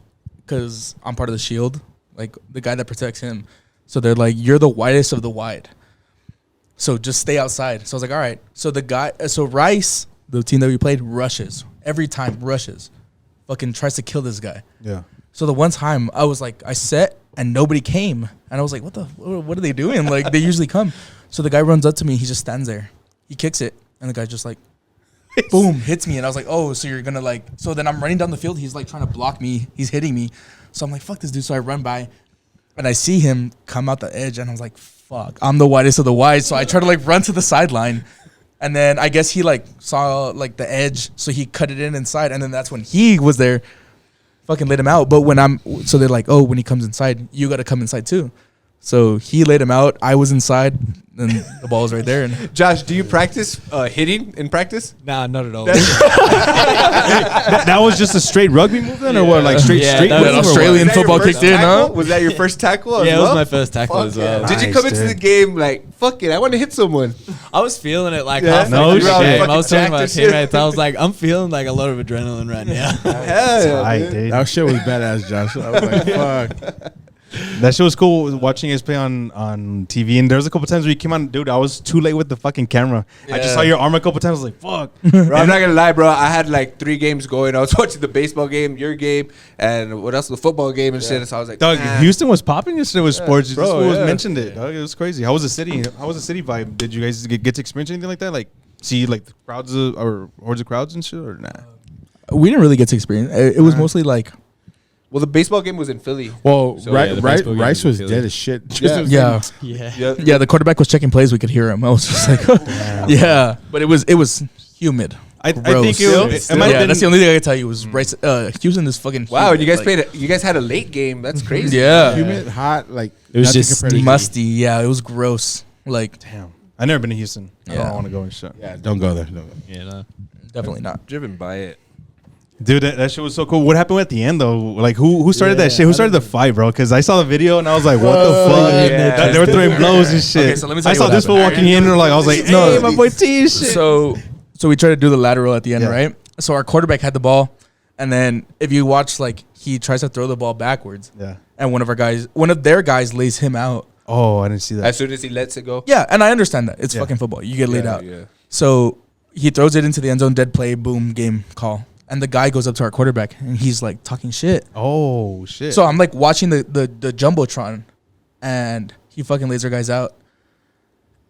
because I'm part of the shield, like the guy that protects him. So they're like, "You're the widest of the wide, so just stay outside." So I was like, "All right." So the guy, so Rice, the team that we played, rushes every time, fucking tries to kill this guy. Yeah. So the one time I was like, I set and nobody came, and I was like, what are they doing? Like, they usually come. So the guy runs up to me, he just stands there, he kicks it, and the guy just like, boom, hits me, and I was like, oh, so you're gonna like, so then I'm running down the field, he's like trying to block me, he's hitting me, so I'm like, fuck this dude. So I run by, and I see him come out the edge, and I was like, fuck, I'm the widest of the wide. So I try to like run to the sideline. And then I guess he like saw like the edge, so he cut it in inside, and then that's when he was there, fucking laid him out. But so they're like, oh, when he comes inside, you got to come inside too. So he laid him out. I was inside, and the ball was right there. And Josh, do you practice hitting in practice? Nah, not at all. That was just a straight rugby move then, or what? Like straight Yeah, street that move, or what? Australian Was that your football first kicked in, tackle? huh? Was that your first tackle? as Yeah, it was well? my first tackle as well. Did you Nice, come into dude. the game like, fuck it, I want to hit someone? I was feeling it like Yeah? halfway No through the shit. game. I Fucking was talking to my jacked and shit. teammates. I was like, I'm feeling like a lot of adrenaline right now. Hell yeah, Aight, dude. dude. That shit was badass, Josh. I was like, fuck. That shit was cool watching us play on TV. And there was a couple times where you came on, dude. I was too late with the fucking camera. I just Yeah. saw your arm a couple times. I was like, fuck. Bro, I'm not gonna lie, bro. I had like 3 games going. I was watching the baseball game, your game, and what else? The football game and shit. So I was like, Dog, nah. Houston was popping and shit with sports. bro, This fool was yeah. mentioned it. Dog, it was crazy. How was the city? How was the city vibe? Did you guys get to experience anything like that? Like see like the crowds or hordes of crowds and shit, or nah? we didn't really get to experience. It was mostly like, Well, the baseball game was in Philly. Well, So, yeah, the baseball game Rice was was in dead as shit. Yeah. yeah, Yeah. yeah. The quarterback was checking plays. We could hear him. I was just like, yeah. But it was humid. I think Gross. it might Yeah, have that's the been. only thing I could tell you was Rice. Houston is fucking. Wow, and you guys like, you guys had a late game. That's crazy. Yeah, Humid, hot, like It was nothing just compared to- musty. Yeah, it was gross. Like, Damn, I never been to Houston. I Yeah. don't want to go and shit. Yeah, don't go there. Don't go. Yeah, no. definitely not. Driven by it. Dude, that shit was so cool. What happened at the end though? Like who started that shit? Who started the fight, bro? Because I saw the video and I was like, what the fuck? yeah. They were throwing blows and shit. Okay, so let me tell I you saw what this fool happened. walking in and like I was like, No, hey, my boy T and shit. So we tried to do the lateral at the end, Yeah. right? So our quarterback had the ball, and then if you watch, like, he tries to throw the ball backwards, Yeah. and one of their guys lays him out. Oh, I didn't see that. As soon as he lets it go. Yeah, and I understand that. It's Yeah. fucking football. You get laid out. Yeah. So he throws it into the end zone, dead play, boom, game call. And the guy goes up to our quarterback, and he's like talking shit. Oh shit. So I'm like watching the jumbotron, and he fucking lays our guys out.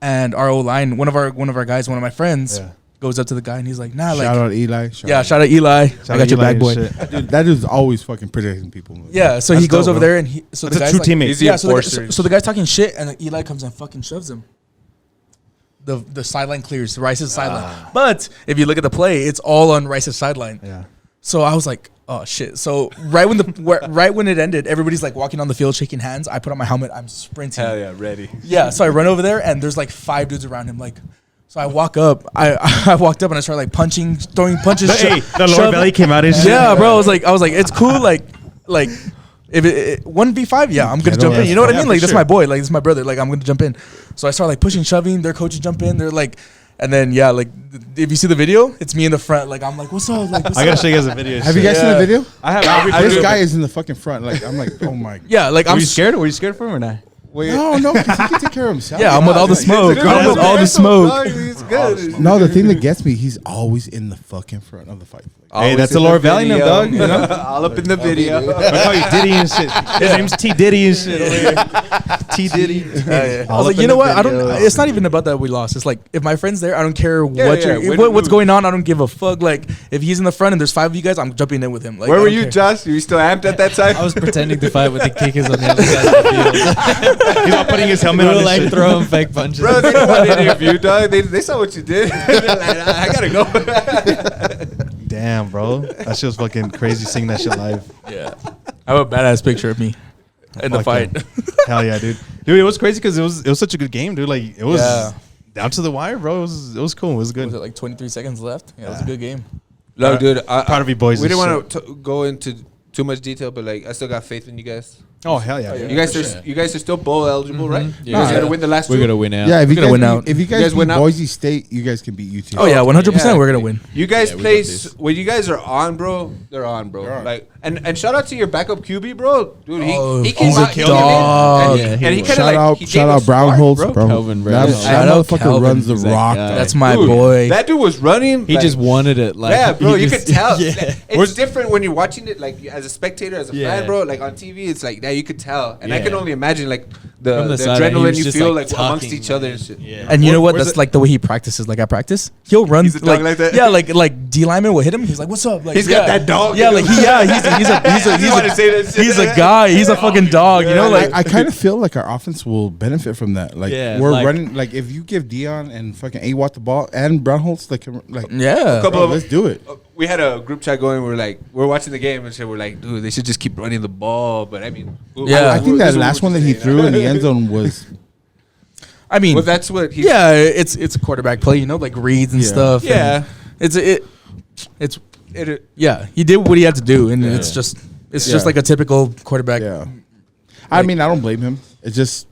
And our O-line, one of our guys, one of my friends, Yeah. goes up to the guy, and he's like, nah, like, Shout out Eli. shout out Eli. I got your back, boy. Dude, that dude's always fucking protecting people. Yeah, so That's he goes dope, over bro. there, and so That's the a guy's true like, teammate. He's the yeah, so enforcer. so the guy's talking shit, and then Eli comes and fucking shoves him. The sideline clears, Rice's sideline. But if you look at the play, it's all on Rice's sideline. Yeah. So I was like, oh shit. So right when it ended, everybody's like walking on the field, shaking hands. I put on my helmet, I'm sprinting. Hell yeah, ready. Yeah, so I run over there, and there's like 5 dudes around him. Like, so I walk up. I walked up and I started like punching, throwing punches. Hey, the lower shove- belly came out and shit. Yeah, bro. I was like, it's cool. Like if it 1v5, yeah, I'm gonna jump in. You know what I mean? Like, that's my boy. Like, this is my brother. Like, I'm gonna jump in. So I start like pushing, shoving. Their coaches jump in. They're like, and then yeah, like if you see the video, it's me in the front. Like, I'm like, what's up? Like, what's I gotta up? show you guys a video. Have you guys seen the video? I have. This guy is in the fucking front. Like, I'm like, oh my. Yeah, like Were I'm you scared? Were you scared for him or not? No, because he can take care of himself. Yeah, I'm with all the smoke. I'm with all the smoke. He's good. No, the thing that gets me, he's always in the fucking front of the fight. Hey, that's a Laura Valley name, dog. You know? All up in the video. I call you Diddy and shit. His name's T Diddy and shit over here. T Diddy. I was like, you know what? I don't. It's not even about that we lost. It's like if my friend's there, I don't care what's going on. I don't give a fuck. Like if he's in the front and there's 5 of you guys, I'm jumping in with him. Like, where were you, Josh? Were you still amped at that time? I was pretending to fight with the kickers on the other side of the field. He's not putting his helmet We on. were and like shit. throwing fake punches. Bro, they didn't want to interview, dog. They saw what you did. They're like, I gotta go. Damn, bro. That shit was fucking crazy seeing that shit live. Yeah, I have a badass picture of me in the Fuck fight. yeah. Hell yeah, dude. Dude, it was crazy because it was such a good game, dude. Like it was down to the wire, bro. It was cool. It was good. Was it like 23 seconds left? Yeah, it was a good game. No, dude. Proud of you boys. We and didn't shit. want to go into too much detail, but like I still got faith in you guys. Oh hell yeah, dude. You guys are still bowl eligible, right? Yeah. You guys gotta win the last We're two. gonna win out. Yeah, if you We're gonna guys win out. If you guys guys win beat out? Boise State, you guys can beat UT. Oh yeah, 100%. Yeah. We're gonna win. You guys Yeah, we play got this. when you guys are on, bro. They're on, bro. They're on. Like and shout out to your backup QB, bro. Dude, he he's came a out, he came dog. in, Yeah, and he was. kind of like he Shout gave out us Brown spark, Holtz, bro. bro. Calvin, bro. That Shout out motherfucker Calvin. runs the He's that rock. guy. Dog. That's my Dude, boy. That dude was running. He like, just wanted it. Like yeah, bro. he You just- could tell. Yeah. It's different when you're watching it, like as a spectator, as a Yeah. fan, bro. Like on TV, it's like that. You could tell, and I Yeah. can only imagine like From the the sideline, he adrenaline was you just, feel like, like amongst talking, each other like, and shit. yeah. And you know what? Where's That's it- like the way he practices. Like at practice, he'll run He's a dog like that? Yeah, like D lineman will hit him. He's like, "What's up?" Like He's got that dog. Yeah, like he's wanna say that shit. he's a guy. He's a fucking dog. You know, like I kind of feel like our offense will benefit from that. Like Yeah, we're like- running. Like if you give Dion and fucking A-Watt the ball and Brown Holtz, like yeah. Couple bro, of- let's do it. We had a group chat going. We're watching the game and shit. We're like, dude, they should just keep running the ball. But I mean, Yeah. I think this that is what last we're one that he saying. threw in the end zone was. I mean, Well, that's what. He's, yeah, it's a quarterback play. You know, like reads and Yeah. stuff. and Yeah. it's yeah. He did what he had to do, and it's just Yeah. like a typical quarterback. Yeah, I mean, I don't blame him. It's just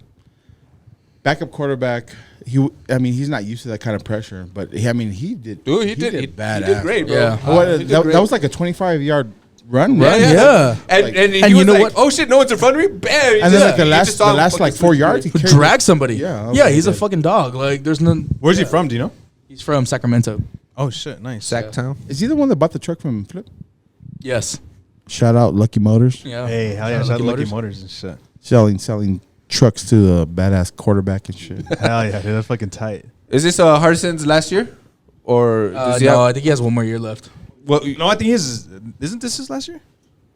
backup quarterback. He's not used to that kind of pressure. But he did. Dude, he did badass. He did great, bro. Yeah. That was like a 25-yard run. Yeah, right? yeah. And, Like- and, he and was you know like, what? oh shit, no one's in front of me. Bam. And then like the last like 4 yards, he carried Drag somebody. Yeah, Yeah, okay, he's a good. fucking dog. Like, there's none. Where's he from? Do you know? He's from Sacramento. Oh shit, nice. Sacktown. Is he the one that bought the truck from Flip? Yes. Shout out Lucky Motors, Yeah. Hey, hell yeah, shout out to Lucky Motors and shit. selling trucks to the badass quarterback and shit. Hell yeah, dude, that's fucking tight. Is this Hardison's last year, or does he No, I have? think he has one more year left. Well, No, I think isn't this his last year?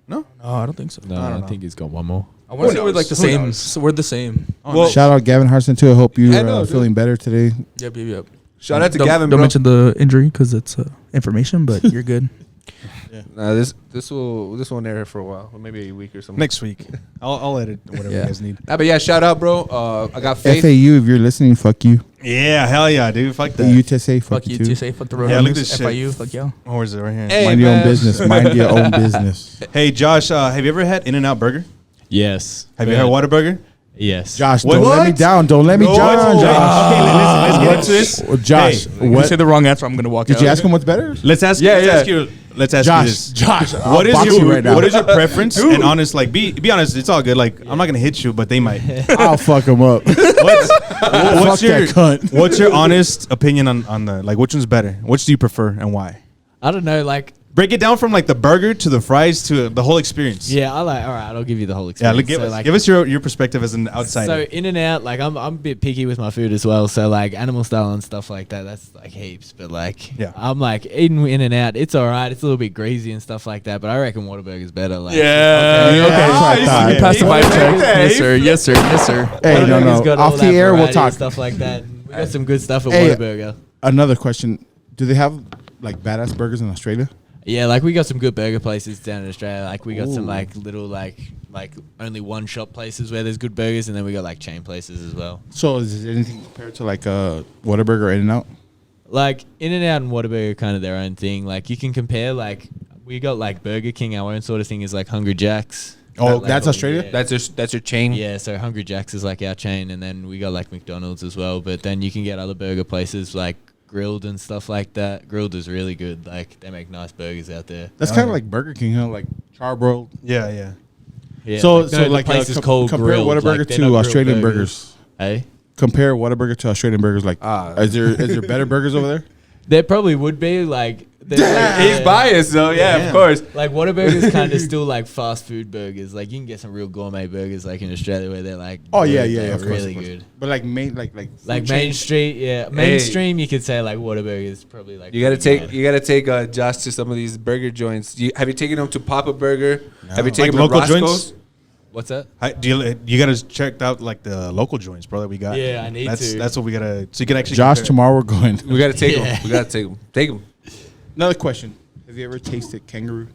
No, I don't think so. No, I think he's got one more. I want to say we're like the Who same. knows? So we're the same. well, Shout out Gavin Harrison too. I hope you're I know, dude. feeling better today. Yep. shout out to Don't, Gavin, Don't bro. mention the injury because it's information, but you're good. Nah, this will air for a while, or maybe a week or something. Next week. I'll edit whatever you Yeah. guys need. Nah, but yeah, shout out, bro. I got faith. FAU, if you're listening, fuck you. Yeah, hell yeah, dude. Fuck The that. UTSA, fuck, Fuck you, too. TSA. Fuck the road. Yeah, look at this shit. FIU. Fuck y'all. Or is it right here? Hey, Mind your own man. business. Mind your own business. Hey, Josh, have you ever had In-N-Out Burger? Yes. Have you had Whataburger? Yes. Josh, What? don't let me down. Don't let me down, Josh. Okay, let's get into this. Oh, Josh, Hey, If you what? say the wrong answer, I'm gonna walk out. Did you ask him what's better? Let's ask. Yeah, let's yeah. ask you. Let's ask you this. Josh, What is box your you right now. what is your preference? And honest, like be honest. It's all good. Like I'm not gonna hit you, but they might. I'll fuck him up. What's Fuck your that cunt. what's your honest opinion on the like which one's better? Which do you prefer and why? I don't know. Like, Break it down from like the burger to the fries to the whole experience. yeah, all right, I'll give you the whole Yeah, experience. give us your perspective as an outsider. So in and out, like I'm a bit picky with my food as well. So like animal style and stuff like that, that's like heaps. But like, Yeah. I'm like eating in and out. It's all right. It's a little bit greasy and stuff like that. But I reckon Whataburger's better. Like, Yeah. Okay, that's what I thought. You passed the vibe check. Okay. Yes, sir. Yes, sir. Yes, sir. Hey, no, Whataburger's no. got all Off the that air, we'll variety and talk. stuff like that. We got some good stuff at Hey, Whataburger. Another question: do they have like badass burgers in Australia? Yeah, like we got some good burger places down in Australia. Like we got some like little like only one shop places where there's good burgers, and then we got like chain places as well. So is it anything compared to like Whataburger or In-N-Out? Like In-N-Out and Whataburger are kind of their own thing. Like you can compare. Like we got like Burger King. Our own sort of thing is like Hungry Jack's. Oh, That that's level, Australia? yeah. That's your chain. Yeah, so Hungry Jack's is like our chain, and then we got like McDonald's as well. But then you can get other burger places like Grilled and stuff like that. Grilled is really good. Like they make nice burgers out there. That's kind of like Burger King, huh? Like charbroiled. Yeah. Yeah, So like, the like place is called compare Grilled, Whataburger like, they're to not grilled Australian burgers. Hey, Compare Whataburger to Australian burgers. Like, is there better burgers over there? there probably would be like. He's biased though. Yeah, of course. Like Whataburger's kind of still like fast food burgers. Like you can get some real gourmet burgers like in Australia where they're like Oh yeah, they're of course, really of course. good. But like like Like food Main chains- Street, yeah, mainstream. You could say like Whataburger is probably like You gotta pretty take good. Josh to some of these burger joints. Have you taken him to Papa Burger? Have you Like taken him local to joints? Roscoe's? What's that? You gotta check out like the local joints, bro, that we got. Yeah, I need to. That's what we gotta. So you can actually. Josh, compare. tomorrow we're going. We gotta take Yeah. him. We gotta take him. Take him. Another question: have you ever tasted kangaroo?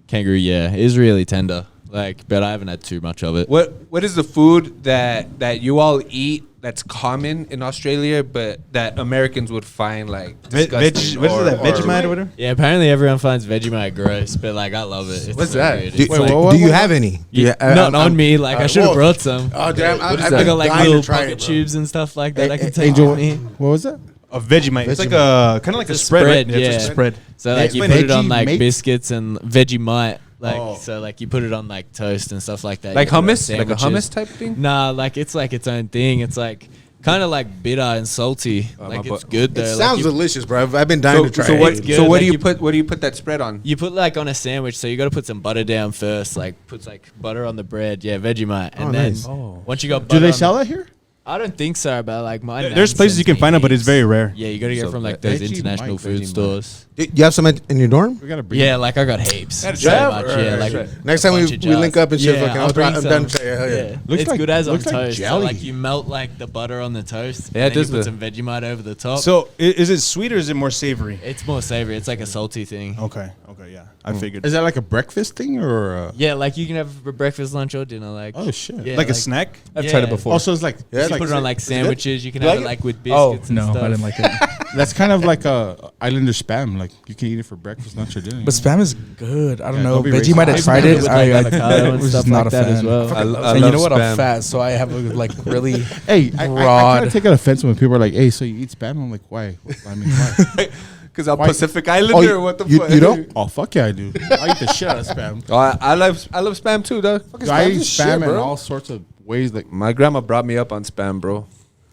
Kangaroo, yeah, is really tender. Like, but I haven't had too much of it. What is the food that you all eat that's common in Australia, but that Americans would find like disgusting? What is that? Vegemite or whatever? Yeah, apparently everyone finds Vegemite gross, but like I love it. It's What's so that? good. Do, It's like- do you have any? Not on me. Like I should have whoa. brought some. Oh damn! I I've got like dying little to try pocket it, bro. tubes and stuff like that. I can Hey, take Angel, with me. What was that? A Vegemite. It's like a kind of like a spread, right? yeah. It's a spread. So like you explain put it on like Vegemite? biscuits and Vegemite. Like Oh. so, like you put it on like toast and stuff like that. Like You put it on hummus, like a sandwiches. hummus type thing. Nah, like it's like its own thing. It's like kind of like bitter and salty. Like my it's bu- good though. It Like, sounds you, delicious, bro. I've been dying to try So it. what? It's good, So what like do you you- put? What do you put that spread on? you put like on a sandwich, so you got to put some butter down first. Like puts like butter on the bread. Yeah, Vegemite, and then nice. once you got Do butter they on sell the- that here? I don't think so, but like my There's nan places you sends can me find it, but it's heaps. very rare. Yeah, you got to get So from like that- those Vegemite, international food Vegemite. stores. Do you have some in your dorm? We gotta bring. Yeah, like I got heaps. So Yeah, much, right, yeah. right, Like right. Next time bunch we of jars. link up and shit, fucking, I'll bring I'm done. some. Yeah, hell yeah. Looks It's like- good as on looks like toast. So jelly. like you melt like the butter on the toast. Yeah, and then it you does put the- some Vegemite over the top. So is it sweet or is it more savory? it's more savory. It's like a salty thing. Okay, yeah, I figured. Is that like a breakfast thing or? Yeah, like you can have for breakfast, lunch, or dinner. Like Oh shit! yeah, Like a snack? I've tried it Yeah. before. Also, it's like Yeah, You can put it on like is it good? sandwiches. You can You have like it it? like with Oh biscuits and no, stuff. I didn't like it. that's kind of like a Islander spam. Like you can eat it for breakfast, lunch, or dinner. But spam is good. I don't Yeah, know. don't be Vegemite, I racist. tried Maybe it. with, I like, avocado and was stuff not like a that fan. as well. I And love you know what? spam. I'm fat, so I have a, like really. Hey, I kind Broad. of take offense when people are like, "Hey, so you eat spam?" I'm like, "Why? I mean, why? Because I'm Why- Pacific Islander. or what the fuck? You don't? Oh fuck yeah, I do. I eat the shit out of spam. Oh, I love spam too, dog. Dude, I eat is shit, spam in bro. all sorts of ways. Like, My grandma brought me up on spam, bro.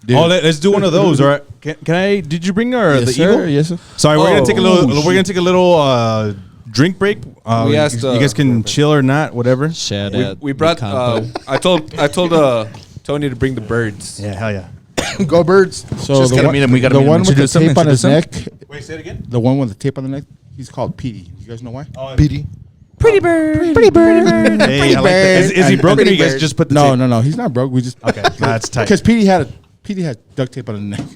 dude. Oh, let's do one of those. All right. Can I? Did you bring our yes, the sir. eagle? Yes, sir. Sorry, we're gonna Oh. take a little. Oh, We're gonna take a little drink break. We asked, you guys can chill or not, whatever. Shout We, out. we brought. Campo. I told Tony to bring the birds. Yeah, hell yeah. Go Birds. So Just gotta meet him. We gotta the meet him. one with the Introduce him, tape on his neck. introduce Wait, say it again. The one with the tape on the neck. He's called Petey. You guys know why? PD. Hey, I like that. Is he And- broken or and- you guys just put the No, tape? no. He's not broke. We just Okay, that's tight. because Petey had duct tape on the neck.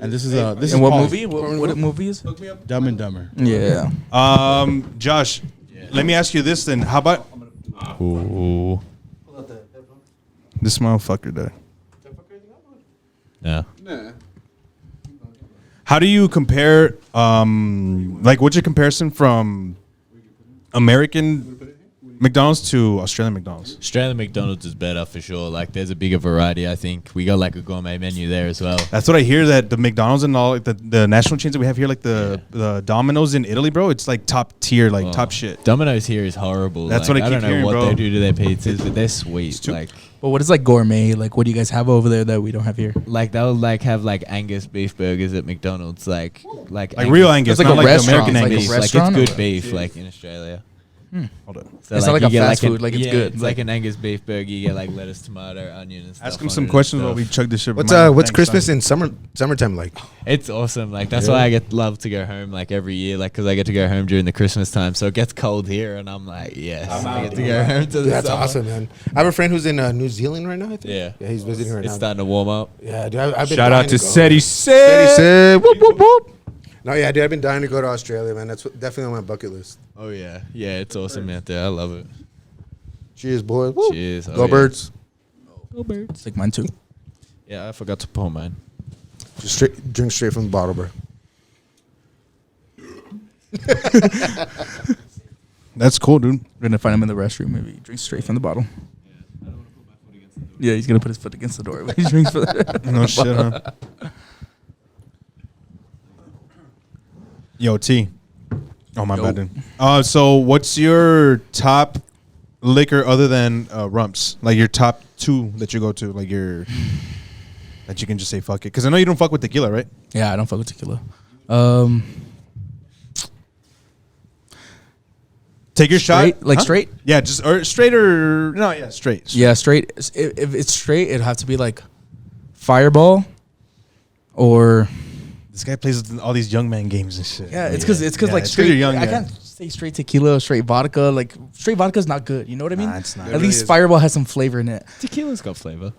And this is this is And what called movie? What movie is? Dumb and Dumber. Yeah. Josh, let me ask you this then. How about this motherfucker there? Yeah. How do you compare? Like, what's your comparison from American McDonald's to Australian McDonald's? Australian McDonald's is better for sure. Like, there's a bigger variety. I think we got like a gourmet menu there as well. That's what I hear. That the McDonald's and all like the national chains that we have here, like the Domino's in Italy, bro, it's like top tier, like Oh. top shit. Domino's here is horrible. That's like, what I I keep don't know hearing, what bro. they do to their pizzas, but they're sweet. too- Like, But what is like gourmet? Like, what do you guys have over there that we don't have here? they'll like have like Angus beef burgers at McDonald's, like Real Angus, It's like not a like the restaurant. American It's like a Angus. Like restaurant it's or- good beef, like in Australia. Hold on. So It's not like you a get fast food, like, it's good. It's like an Angus beef burger. You get like lettuce, tomato, onion, and stuff. Ask him on some it and questions stuff. while we chug this shit. What's Mine, what's thanks, Christmas son. in summertime like? It's awesome. Like that's why I love to go home like every year, like because I get to go home during the Christmas time. So it gets cold here, and I'm like, yes, I get to go home to the Dude, that's summer. awesome, man. I have a friend who's in New Zealand right now. I think. Yeah. Yeah, he's visiting right It's now. starting to warm up. Yeah, dude. I've been Shout dying out to go. Seti Steady Sid. said, whoop, whoop, whoop. No, yeah, dude. I've been dying to go to Australia, man. That's definitely on my bucket list. Oh yeah, yeah, it's awesome out there. I love it. Cheers, boys. Woo. Cheers. Go Oh, yeah. Birds. It's like mine too. Yeah, I forgot to pour mine. Just drink straight from the bottle, bro. That's cool, dude. We're gonna find him in the restroom. Maybe he drinks straight from the bottle. Yeah, he's gonna put his foot against the door. But he drinks for the No shit, huh? Yo, T. Oh my Yo. bad, dude. So what's your top liquor other than Rumpz? Like your top 2 that you go to, like your that you can just say fuck it. Because I know you don't fuck with tequila, right? Yeah, I don't fuck with tequila. Take your Straight? shot, Like straight? Yeah, just or straight or no, yeah, straight. Yeah, straight. If it's straight, it'd have to be like Fireball or This guy plays with all these young man games and shit. yeah. It's because Yeah, like it's 'cause straight. you're young, I yeah. can't say straight tequila, or straight vodka. Like straight vodka is not good. You know what I mean? Nah, it's not. At least Fireball has some flavor in it. Tequila's got flavor.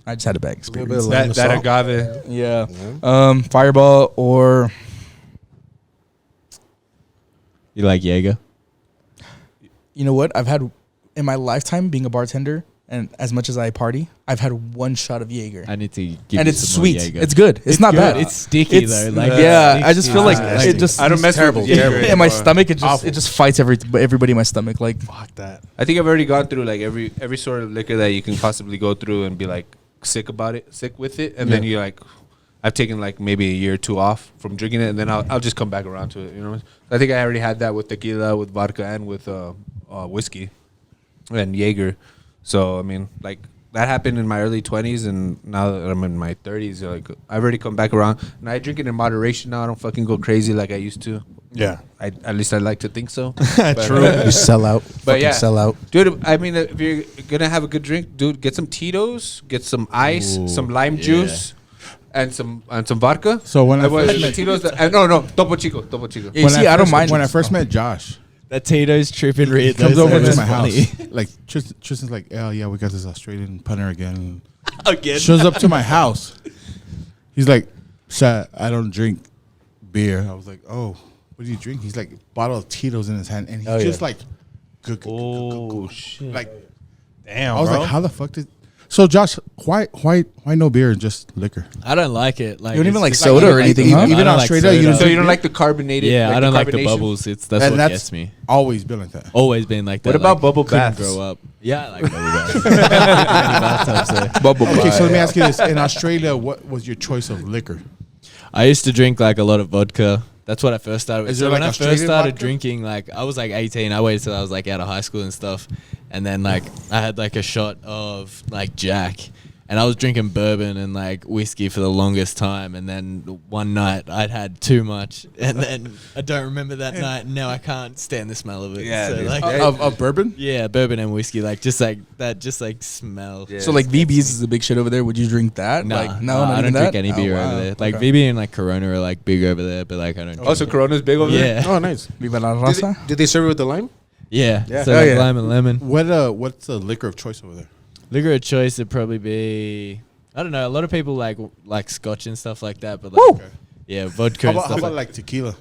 I just had a bad little bit experience. of lime and That salt. agave. Yeah. Fireball or You like Jaeger? you know what? I've had in my lifetime being a bartender, and as much as I party, I've had 1 shot of Jaeger, I need to give and you it's some more sweet. Jaeger. It's good. It's not good. bad. It's sticky It's- though. Like yeah, I just feel like nasty. it just I don't mess terrible, with Jaeger in my anymore. stomach. It just fights everybody in my stomach. Like Fuck that. I think I've already gone through like every sort of liquor that you can possibly go through and be like sick with it, and then you like. I've taken like maybe a year or 2 off from drinking it, and then I'll just come back around to it. You know, I think I already had that with tequila, with vodka, and with whiskey and Jaeger. So I mean, like that happened in my early 20s, and now that I'm in my 30s, like I've already come back around. And I drink it in moderation now. I don't fucking go crazy like I used to. Yeah. At least I like to think so. True. You sell out. Fucking yeah. sell out. Dude, I mean, if you're gonna have a good drink, dude, get some Tito's, get some ice, some lime juice, and some vodka. So when I first the met Tito's, no, Topo Chico. yeah, you see, I don't mind. when I first met Josh. That Tito's tripping red. He comes those over are to my funny. house. Like Tristan's like, oh yeah, we got this Australian punter again. Again. Shows up to my house. He's like, "Shat, I don't drink beer." I was like, "Oh, what do you drink?" He's like, bottle of Tito's in his hand, and he's just like, good. shit! Like, Damn, I was bro. like, how the fuck did? So Josh, why no beer and just liquor? I don't like it. Like You don't even it's- like soda or anything, huh? I Even don't like Australia, you soda. don't So you drink don't beer? like the carbonated? Yeah, I don't like the carbonation? bubbles. That's And what that's gets me. always been like that. Always been like that. What about like, bubble couldn't baths? Grow up. Yeah, I like bubble baths. Bubble Okay, so let me bath. ask you this: in Australia, what was your choice of liquor? I used to drink like a lot of vodka. That's what I first started with. Is So there, when like, I Australian first started vodka? drinking, like I was like 18. I waited till I was like out of high school and stuff, and then like I had like a shot of like Jack, and I was drinking bourbon and like whiskey for the longest time. And then one night I'd had too much, and then I don't remember that night. And now I can't stand the smell of it. Yeah, so, dude. like Of bourbon? yeah, bourbon and whiskey, like just like that, just like smell. Yeah. So like VB's is the big shit over there. Would you drink that? Nah, like, no, nah, not I even don't drink that? any Oh, beer wow. over there. Like Okay. VB and like Corona are like big over there, but like I don't. Drink Oh, so Corona's big over there? yeah, Oh, nice. Viva la raza. Did they serve it with the lime? yeah. Yeah. So Oh, like yeah. lime and lemon. What's the liquor of choice over there? Liquor of choice would probably be, I don't know. A lot of people like scotch and stuff like that, but like yeah, vodka How and about, stuff. like tequila?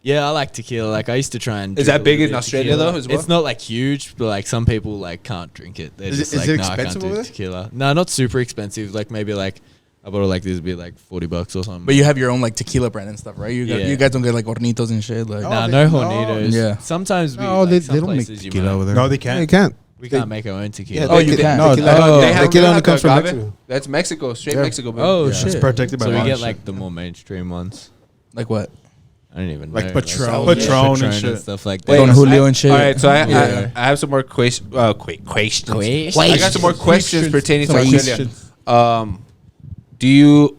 Yeah, I like tequila. Like I used to try and. Is drink that a big little in bit of Australia, tequila. though, as well? It's not like huge, but like some people like can't drink it. They're Is just it- like, is it no, I can't expensive do over there? tequila. No, not super expensive. Like maybe like a bottle like this would be like $40 or something. But you have your own like tequila brand and stuff, right? Yeah. You guys don't get like hornitos and shit. Like, Nah, they- no no. hornitos. Yeah. Sometimes we. No, like, they some don't make places you tequila might- over there. No, they Yeah, can't. you can't. We can't make our own tequila. Yeah, Oh, you can. No, Tequila- They have tequila only like comes from agave. Mexico. That's Mexico, straight Yeah. Mexico, man. Oh Yeah. shit! It's protected by So we law get and like shit. the more mainstream ones. like what? I don't even Like know. Patron. Patron and shit. stuff like that. Wait, Don Julio and shit. All right, so Yeah. I have some more questions. Questions. Questions. I got some more questions pertaining to Questions. Australia.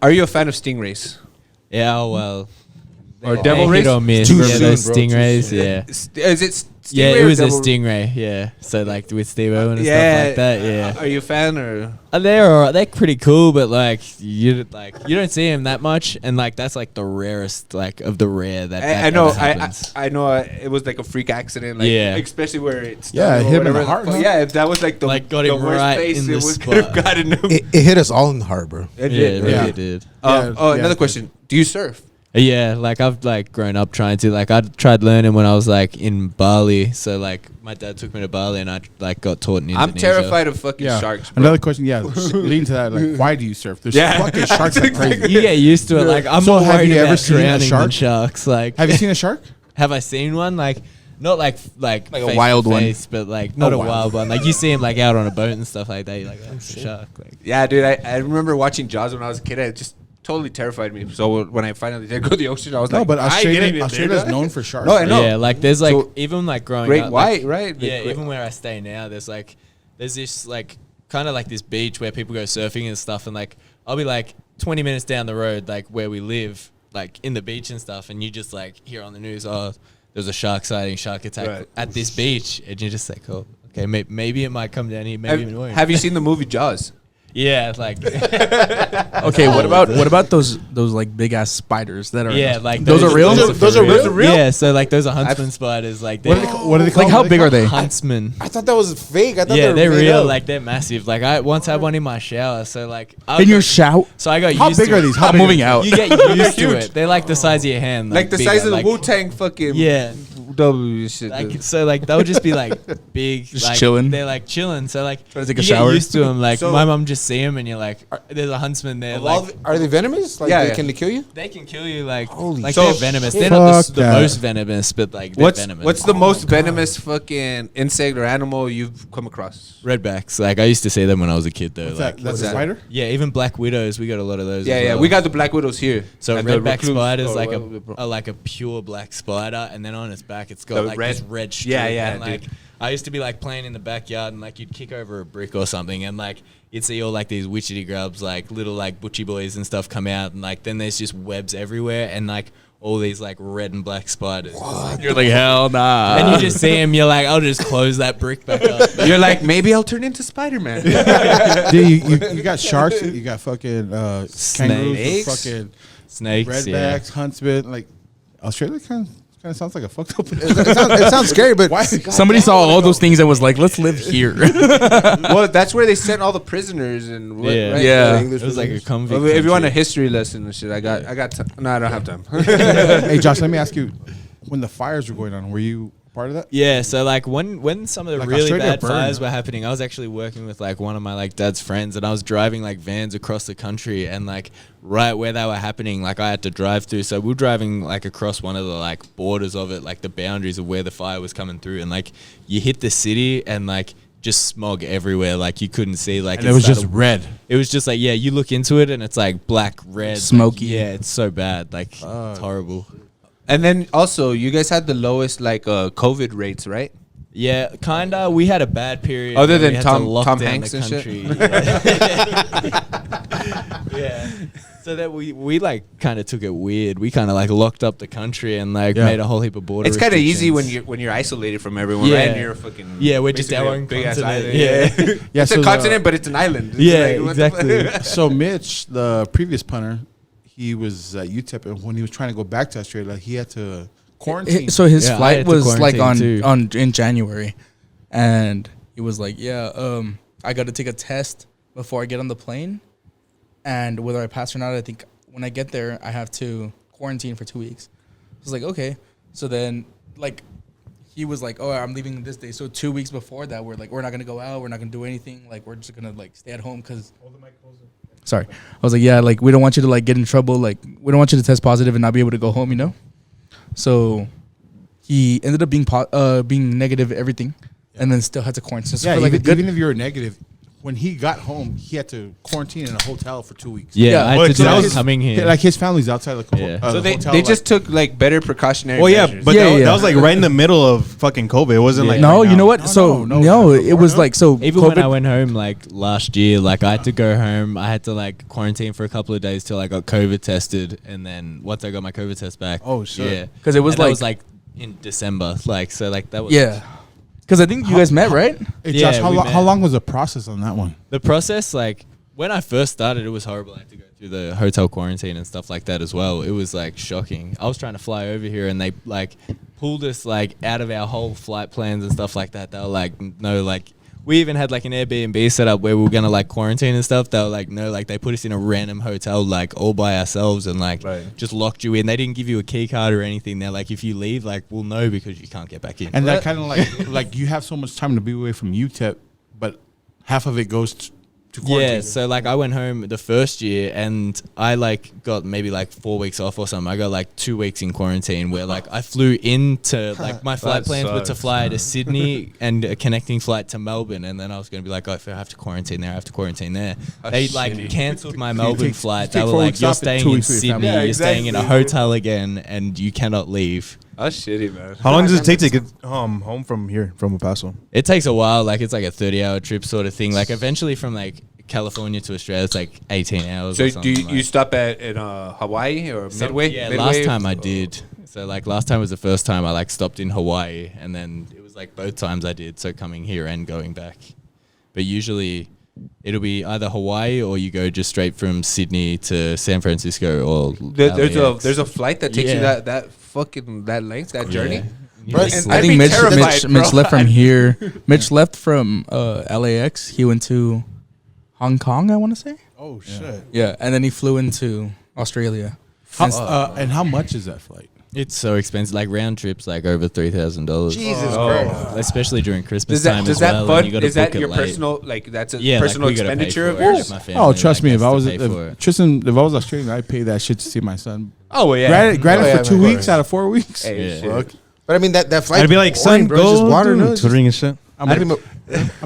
Are you a fan of stingrays? Yeah, well. Or they devil hit rays? or miss. Too Yeah, soon, those bro, too stingrays. soon. Yeah. Is it stingray Yeah, it or was a devil- stingray. Yeah. So like with Steve Owen and Yeah. stuff like that. Yeah. Are you a fan or? They're alright. They're pretty cool, but like you don't see them that much, and like that's like the rarest like of the rare that. I know. ever happens. I know. It was like a freak accident. Like, Yeah. Especially where it's. Yeah, it hit him in the heart, huh? Yeah, if that was like the Like, got the him worst right place, in the it spot. could have gotten him. It hit us all in the heart, bro. It Yeah, did. it really Yeah. did. Oh, Yeah. another question. Do you surf? Yeah, like I've like grown up trying to like I tried learning when I was like in Bali. So like my dad took me to Bali and I like got taught in Indonesia. I'm terrified of fucking Yeah. sharks. Bro. Another question. Yeah, leading to that. Like, why do you surf? There's Yeah. fucking sharks like crazy. You get used to it. Like I'm So more have worried you about ever seen a drowning than shark? sharks. Like Have you seen a shark? have I seen one? Like not like Like a face wild to one. face, but like not a wild wild one. Like you see him like out on a boat and stuff like that. You're like, that's a shark. Like Yeah, dude. I remember watching Jaws when I was a kid. I just totally terrified me. So when I finally did go to the ocean, I was No, like, but I ain't getting in Australia's there. known for sharks. No, I know. Yeah, like there's like So, even like growing Great up, white, like, right? Yeah, Great- even where I stay now, there's this like kind of like this beach where people go surfing and stuff, and like I'll be like 20 minutes down the road, like where we live, like in the beach and stuff, and you just like hear on the news, oh, there's a shark sighting, shark attack at this beach, and you're just like, oh, okay, maybe it might come down here, maybe it won't. Have you seen the movie Jaws? Yeah, like Okay, what about those like big ass spiders that are? yeah, like those are real. Those are real? Yeah, so like those are huntsman spiders, like What are they called? Like how big are they? huntsman. I thought that was fake. I thought Yeah, they're made real. up. Like they're massive. Like I once had one in my shower. So like In your shout? So I got How used big to are it. these? How I'm big moving are out. You get used to it. They're like the size of your hand. Like the bigger, size of the like- Wu Tang fucking Yeah. W shit. Like so, like they'll just be like big, Just like, chilling. They're like chilling. So like Trying to take a you shower. get used to them. Like So- my mom just see them, and you're like, there's a huntsman there. Like Are they venomous? Like, Yeah, can they kill you? they can kill you. Like Holy like So- they're venomous. shit. They're not Fuck the that. most venomous, but like they're venomous. What's the most venomous fucking insect or animal you've come across? redbacks? Like I used to see them when I was a kid, though. What's like that? That's what's a that? spider? yeah, even black widows. We got a lot of those. Yeah, as yeah. well. We got the black widows here. So And the redback recluse- spider is or like whatever. a pure black spider, and then on its back it's got The like this red- red strip. Yeah, yeah, and, like, dude. I used to be like playing in the backyard, and like you'd kick over a brick or something, and like you'd see all like these witchetty grubs, like little like butchie boys and stuff come out, and like then there's just webs everywhere, and like all these like red and black spiders. You're like hell nah. And you just see them, you're like, I'll just close that brick back up. You're like, maybe I'll turn into Spider-Man. Dude, you got sharks. You got fucking kangaroos, Snakes. fucking Snakes, yeah. redbacks, huntsman. Like Australia kind of sounds like a fucked up. It sounds scary, but Why? Somebody saw all those things and was like, let's live here. Well, that's where they sent all the prisoners and what, Yeah. right? Yeah. The It English was like a prisoners. convict. If you want a country. history lesson and shit, I got no, I don't have time. Hey, Josh, let me ask you: when the fires were going on, were you part of that? Yeah, so like when some of the Like really Australia bad burned, fires huh? were happening, I was actually working with like one of my like dad's friends, and I was driving like vans across the country, and like right where they were happening, like I had to drive through. So we were driving like across one of the like borders of it, like the boundaries of where the fire was coming through, and like you hit the city and like just smog everywhere, like you couldn't see, like And it was just started- red. It was just like, yeah, you look into it and it's like black, red, like, Smoky. yeah, it's so bad, like it's horrible. And then also, you guys had the lowest like COVID rates, right? Yeah, kinda. We had a bad period. Other where we than had to Tom- lock Tom down Hanks the and shit? country. Yeah. So that we like kind of took it weird. We kind of like locked up the country and like Yeah. made a whole heap of border. It's kind of easy restrictions. when you're isolated from everyone, Yeah. right? And you're a fucking Yeah, we're just basically our a own big ass continent. island. Yeah. Yeah, It's a continent, but it's an island. It's Yeah, like, what the fuck? exactly. So Mitch, the previous punter, he was at UTEP, and when he was trying to go back to Australia, he had to quarantine. So his Yeah, I flight had to was like quarantine on too. in January, and he was like, "Yeah, I got to take a test before I get on the plane, and whether I pass or not, I think when I get there, I have to quarantine for 2 weeks." I was like, "Okay." So then, like, he was like, "Oh, I'm leaving this day." So 2 weeks before that, we're like, "We're not gonna go out. We're not gonna do anything. Like, we're just gonna like stay at home because." Sorry, I was like, "Yeah, like we don't want you to like get in trouble. Like, we don't want you to test positive and not be able to go home. You know." So he ended up being negative everything, and then still had to quarantine. So yeah, for like a good, even if you're negative, when he got home, he had to quarantine in a hotel for 2 weeks. Yeah, Yeah. I Well, had to it's do not that his- coming here. Like his family's outside like Yeah. So the they hotel, just took like better precautionary Well, yeah, measures. but Yeah, that, yeah. that was like right in the middle of fucking COVID. It wasn't like no, right you know now. what? No, So no, no, before, it was no? like so. Even when I COVID- went home like last year, like I had to go home. I had to like quarantine for a couple of days till I got COVID tested, and then once I got my COVID test back, Oh, shit. yeah, 'Cause it was And that like- was like in December, like so like that was yeah, because I think you guys met, right? Hey, Yeah, Josh, we met. how long was the process on that one? The process, like when I first started, it was horrible. I had to go through the hotel quarantine and stuff like that as well. It was like shocking. I was trying to fly over here, and they like pulled us like out of our whole flight plans and stuff like that. They were like, no, like we even had like an Airbnb set up where we were gonna like quarantine and stuff. They were like, no, like they put us in a random hotel like all by ourselves and like just locked you in. They didn't give you a key card or anything. They're like, if you leave, like we'll know because you can't get back in. And that kind of like you have so much time to be away from UTEP, but half of it goes to to quarantine. Yeah, so like I went home the first year and I like got maybe like 4 weeks off or something. I got like 2 weeks in quarantine where like I flew into like my flight plans were to fly to Sydney and a connecting flight to Melbourne, and then I was going to be like, oh, if I have to quarantine there, I have to quarantine there. They like cancelled my Melbourne flight. They were like, you're staying in Sydney, you're staying in a hotel again, and you cannot leave. That's shitty, man. How long does it take to get home from here, from El Paso? It takes a while. Like it's like a 30-hour trip sort of thing. Like eventually from like California to Australia, it's like 18 hours. So or do something you stop at in Hawaii or Midway? Yeah, Midway? last time I did. So like last time was the first time I like stopped in Hawaii, and then it was like both times I did. So coming here and going back, but usually it'll be either Hawaii or you go just straight from Sydney to San Francisco or There's a flight that takes you Yeah. that length, that journey. Yeah. I I'd think be Mitch terrified, Mitch bro. left from here. Mitch left from LAX. He went to Hong Kong, I want to say. Oh shit! Yeah, and then he flew into Australia. And how much is that flight? It's so expensive. Like round trips, like over $3,000. Jesus Christ! Especially during Christmas Does that time does as that well. fund? and you gotta Is that book it your late. personal that's a Yeah, personal like we gotta pay expenditure of for it, yours? like my family, Oh, trust me. like, If I has was to pay for it. Tristan, if I was Australian, I'd pay that shit to see my son. Oh well, yeah. Granted yeah, for 2 of weeks course. out of 4 weeks. Hey, Yeah. shit. But I mean that flight. I'd be like, son, bro, it's go just water, no? It's just- tutoring and shit. I'm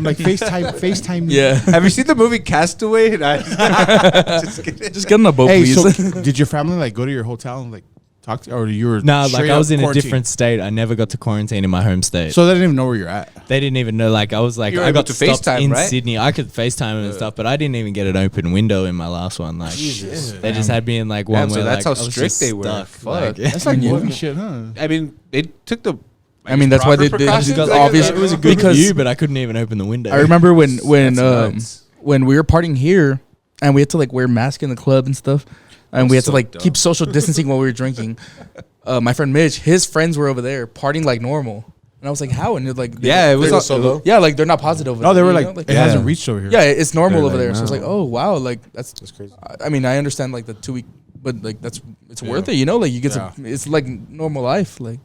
like FaceTime. Yeah, Have you seen the movie Castaway? Just kidding. just get on the boat, Hey, please. so did your family like go to your hotel and like talk to, or you were No, like straight I up was in a quarantine? different state. I never got to quarantine in my home state. So they didn't even know where you're at. They didn't even know. Like I was like, You were I able got to stopped FaceTime, in right? Sydney. I could FaceTime him and stuff, but I didn't even get an open window in my last one. Like they just had me in like one Damn, so where that's like, how I was strict just they were. stuck. Fuck. Like, That's like movie shit, huh? I mean, they took the. I mean, that's why they did. precautions, Because I guess. obviously, it was a good because view, but I couldn't even open the window. I remember when That's nuts. when we were partying here, and we had to like wear masks in the club and stuff, and we had to so like dumb. keep social distancing while we were drinking. My friend Mitch, his friends were over there partying like normal, and I was like, "How?" And they're like, Yeah, it was They were all- solo. yeah, like they're not positive. Over No, they there, were you like, know? it hasn't reached over here. yeah, it's normal They're over like, there. So it's like, no. oh wow, like that's crazy. I mean, I understand like the 2 week, but like it's worth it, you know? Like you get Yeah. to, it's like normal life, like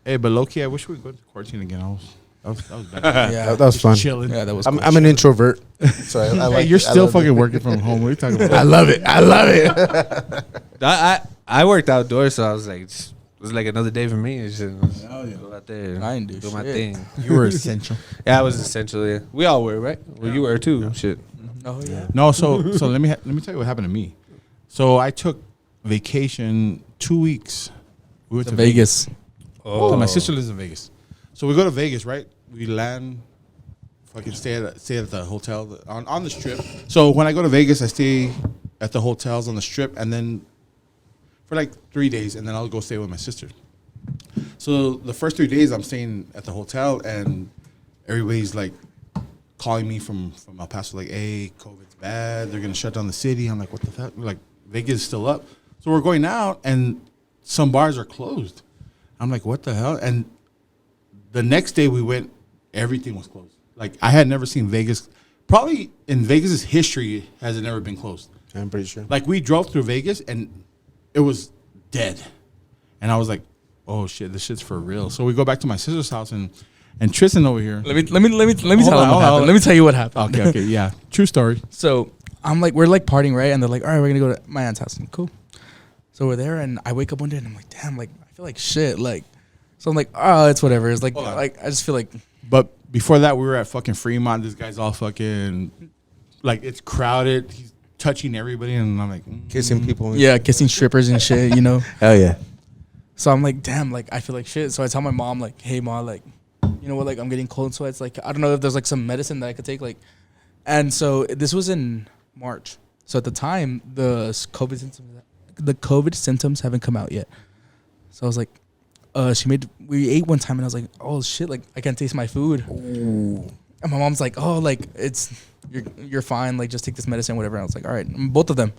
Hey, but low key, I wish we would go to quarantine again. That was bad. yeah, That was fun. Chilling. yeah, that was. I'm cool. an introvert, so I Hey, like. you're it. I still love fucking it. working from home. What are you talking about? I love it. I love it. I worked outdoors, so I was like, it was like another day for me. It's just, go out there, I didn't do my shit. thing. You were essential. Yeah, I was essentially. We all were, right? Well, you were too. Shit. Oh yeah. No, so let me tell you what happened to me. So I took vacation 2 weeks. We went To Vegas. So my sister lives in Vegas. So we go to Vegas, right? We land, fucking stay at the hotel on the strip. So when I go to Vegas, I stay at the hotels on the strip, and then for like 3 days, and then I'll go stay with my sister. So the first 3 days, I'm staying at the hotel, and everybody's like calling me from El Paso, like, "Hey, COVID's bad. They're gonna shut down the city." I'm like, "What the fuck?" Like Vegas is still up. So we're going out, and some bars are closed. I'm like, "What the hell?" And the next day we went, everything was closed. Like I had never seen Vegas. Probably in Vegas's history has it never been closed. I'm pretty sure. Like we drove through Vegas and it was dead, and I was like, "Oh shit, this shit's for real." So we go back to my sister's house, and Tristan over here. Let me tell you what hold happened. on. Let me tell you what happened. Okay, yeah, true story. So I'm like, we're like partying, right? And they're like, all right, we're gonna go to my aunt's house. And cool. So we're there, and I wake up one day, and I'm like, damn, like I feel like shit, like. So I'm like, oh, it's whatever. It's like I just feel like. But before that, we were at fucking Fremont. This guy's all fucking like it's crowded. He's touching everybody, and I'm like, Kissing people. Yeah, kissing strippers and shit, you know. Hell yeah. So I'm like, damn, like I feel like shit. So I tell my mom, like, hey, mom, like, you know what, like I'm getting cold sweats. Like I don't know if there's like some medicine that I could take, like. And so this was in March. So at the time, the COVID symptoms haven't come out yet. So I was like, we ate one time, and I was like, oh shit, like I can't taste my food. Ooh. And my mom's like, oh, like you're fine, like just take this medicine, whatever. And I was like, all right, both of them.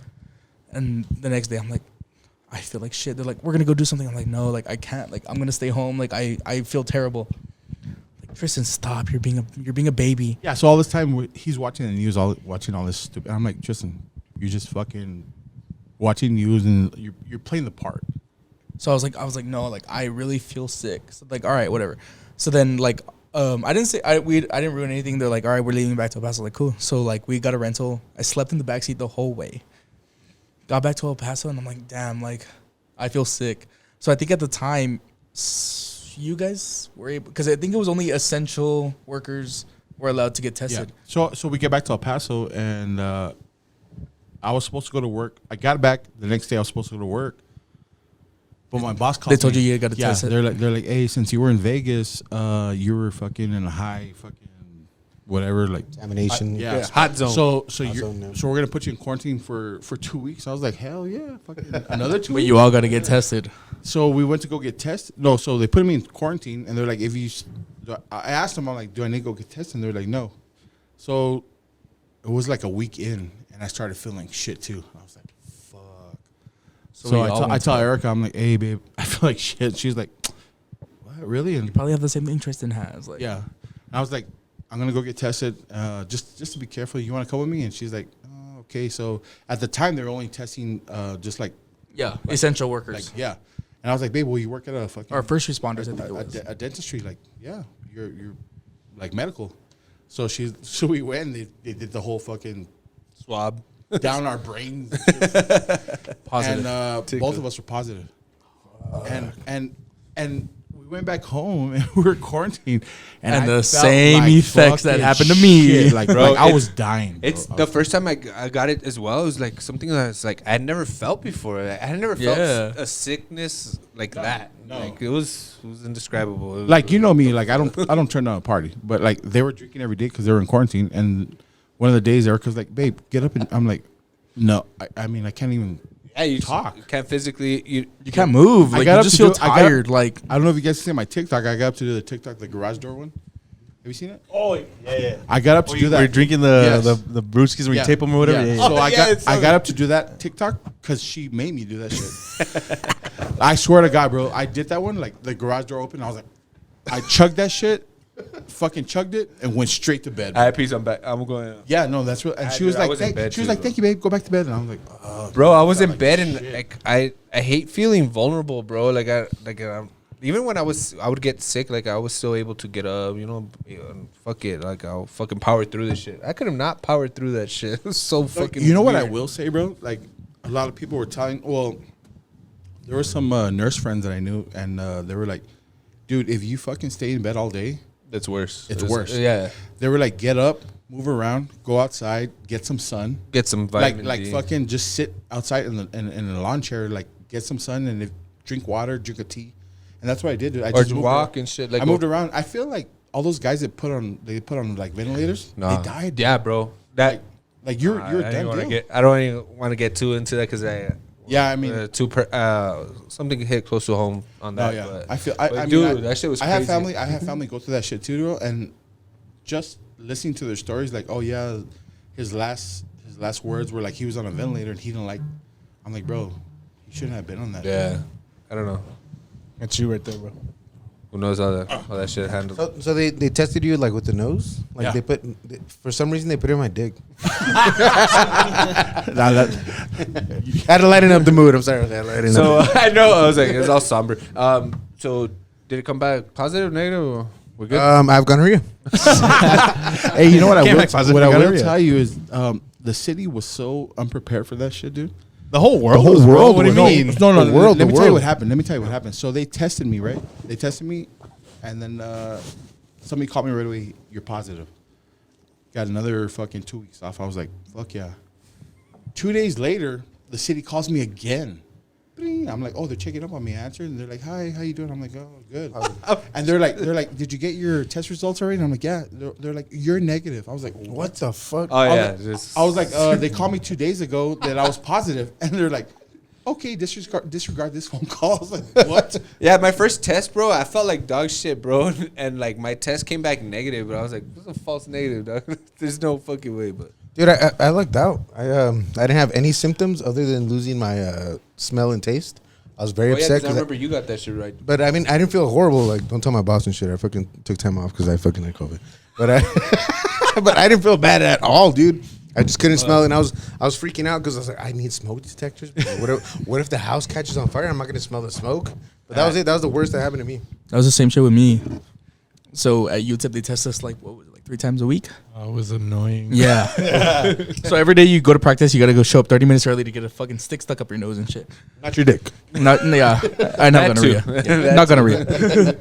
And the next day, I'm like, I feel like shit. They're like, we're gonna go do something. I'm like, no, like I can't. Like I'm gonna stay home. Like I feel terrible. Like Tristan, stop. You're being a baby. yeah. So all this time he's watching the news, watching all this stupid. I'm like, Tristan, you're just fucking watching news, and you're playing the part. So I was like, no, like I really feel sick. So like, all right, whatever. So then like I didn't ruin anything. They're like, all right, we're leaving back to El Paso. Like, cool. So like we got a rental. I slept in the backseat the whole way. Got back to El Paso and I'm like, damn, like I feel sick. So I think at the time, you guys were able, because I think it was only essential workers were allowed to get tested. So we get back to El Paso, and I was supposed to go to work. I got back the next day. I was supposed to go to work, but my boss called. They told me. you got to test it. They're like, hey, since you were in Vegas, you were fucking in a high fucking whatever, like Examination. Hot zone. So Hot zone, yeah. so we're gonna put you in quarantine for 2 weeks. I was like, hell yeah, fucking another 2 But weeks. you all got to get tested. So we went to go get tested. No, so they put me in quarantine, and they're like, I asked them, I'm like, do I need to go get tested? And they're like, no. So it was like a week in, and I started feeling shit too. I was like, fuck. So I tell Erica, I'm like, hey, babe, I feel like shit. She's like, what, really? And Probably have the same interest in has. Like, yeah. And I was like, I'm going to go get tested just to be careful. You want to come with me? And she's like, oh, okay. So at the time, they were only testing just like. Yeah, essential workers. Like, yeah. And I was like, babe, will you work at a fucking. Or first responders, I think it was. A dentistry, like, yeah, you're like medical. So we went and they did the whole fucking Swab. down our brains. Positive. And both of us were positive. And we went back home and we were quarantined. And I the felt same like effects that fucking happened to me. shit. Like, Bro, I was dying. Bro. It's the first time I got it as well. It was like something that's like I had never felt before. I had never felt a sickness like that. no. Like it was indescribable. It was Like, you know me, like I don't turn down a party, but like they were drinking every day because they were in quarantine. And one of the days, Erica's like, babe, get up. And I'm like, no, I mean, I can't even you talk. You can't physically. You can't move. I Like, got you up just to feel do- I got- tired. Like, I don't know if you guys see my TikTok. I got up to do the TikTok, the garage door one. Have you seen it? Oh yeah. I got up to do that. We're drinking Yes. the brewskis where Yeah. you tape them or whatever. Yeah. Yeah. So I got up to do that TikTok because she made me do that shit. I swear to God, bro, I did that one. Like the garage door open, I was like, I chugged that shit, fucking chugged it, and went straight to bed. I had peace. I'm back. I'm going. Yeah, no, that's what. And she was I like, was in bed she was too, like, bro. thank you, babe. Go back to bed. And I was like, oh, Bro, I was in bed and like I hate feeling vulnerable, bro. Like even when I would get sick, like I was still able to get up, and fuck it, like I'll fucking power through this shit. I could have not powered through that shit. It was so fucking. You know what I weird. will say, bro? Like a lot of people were telling. Well, there were some nurse friends that I knew, and they were like, dude, if you fucking stay in bed all day, It's worse. it's worse. Yeah. They were like, get up, move around, go outside, get some sun. Get some vitamin like D. fucking just sit outside in a lawn chair, like get some sun and drink water, drink a tea, and that's what I did. Dude. I Or just moved walk around. and shit. Like I moved around. I feel like all those guys that put on like ventilators, Nah. they died. Yeah, bro. That Like you're I a don't dead wanna deal. get. I don't even want to get too into that because Yeah, I mean, something hit close to home on that. oh yeah, but, I feel. but I mean, dude, that shit was. I crazy. have family go through that shit too, bro, and just listening to their stories, like, oh yeah, his last words were like he was on a ventilator and he didn't like. I'm like, bro, you shouldn't have been on that. Yeah, I don't know. That's you right there, bro. Who knows how that shit handled? So they tested you like with the nose? Like Yeah. for some reason they put it in my dick. Nah, that, Had to lighten up the mood. I'm sorry. I had to lighten So up. I know I was like, it's all somber. So did it come back positive, negative? Or we're good. I've gonorrhea. hey, you know what I Came will? back positive, What I will gonorrhea. tell you is, the city was so unprepared for that shit, dude. The whole world. whole was, bro. world What do you was- mean? No. The world, Let me the tell you world. what happened. Let me tell you what happened. So they tested me, right? They tested me, and then somebody called me right away. You're positive. Got another fucking 2 weeks off. I was like, fuck yeah. 2 days later, the city calls me again. Bring. I'm like, oh, they're checking up on me. I answered, and they're like, hi, how you doing? I'm like, oh, good. And they're like, did you get your test results already? And I'm like, yeah. They're like, you're negative. I was like, What the fuck? Oh yeah, I was like, they called me 2 days ago that I was positive, and they're like, okay, disregard this phone call. I was like, what? yeah. My first test, bro, I felt like dog shit, bro, and like my test came back negative, but I was like, this is a false negative, dog. There's no fucking way, but. Dude, I lucked out. I didn't have any symptoms other than losing my smell and taste. I was very Oh, yeah, upset. 'cause I remember you got that shit right. But I mean, I didn't feel horrible. Like, don't tell my boss and shit. I fucking took time off because I fucking had COVID. But but I didn't feel bad at all, dude. I just couldn't smell it, and I was freaking out because I was like, I need smoke detectors. What if the house catches on fire? I'm not gonna smell the smoke. But that was it. That was the worst that happened to me. that was the same shit with me. So at UTEP they test us like 3 times a week. Oh, it was annoying. Yeah. So every day you go to practice, you gotta go show up 30 minutes early to get a fucking stick stuck up your nose and shit. Not your dick. Not That gonorrhea. too. Yeah, not gonorrhea.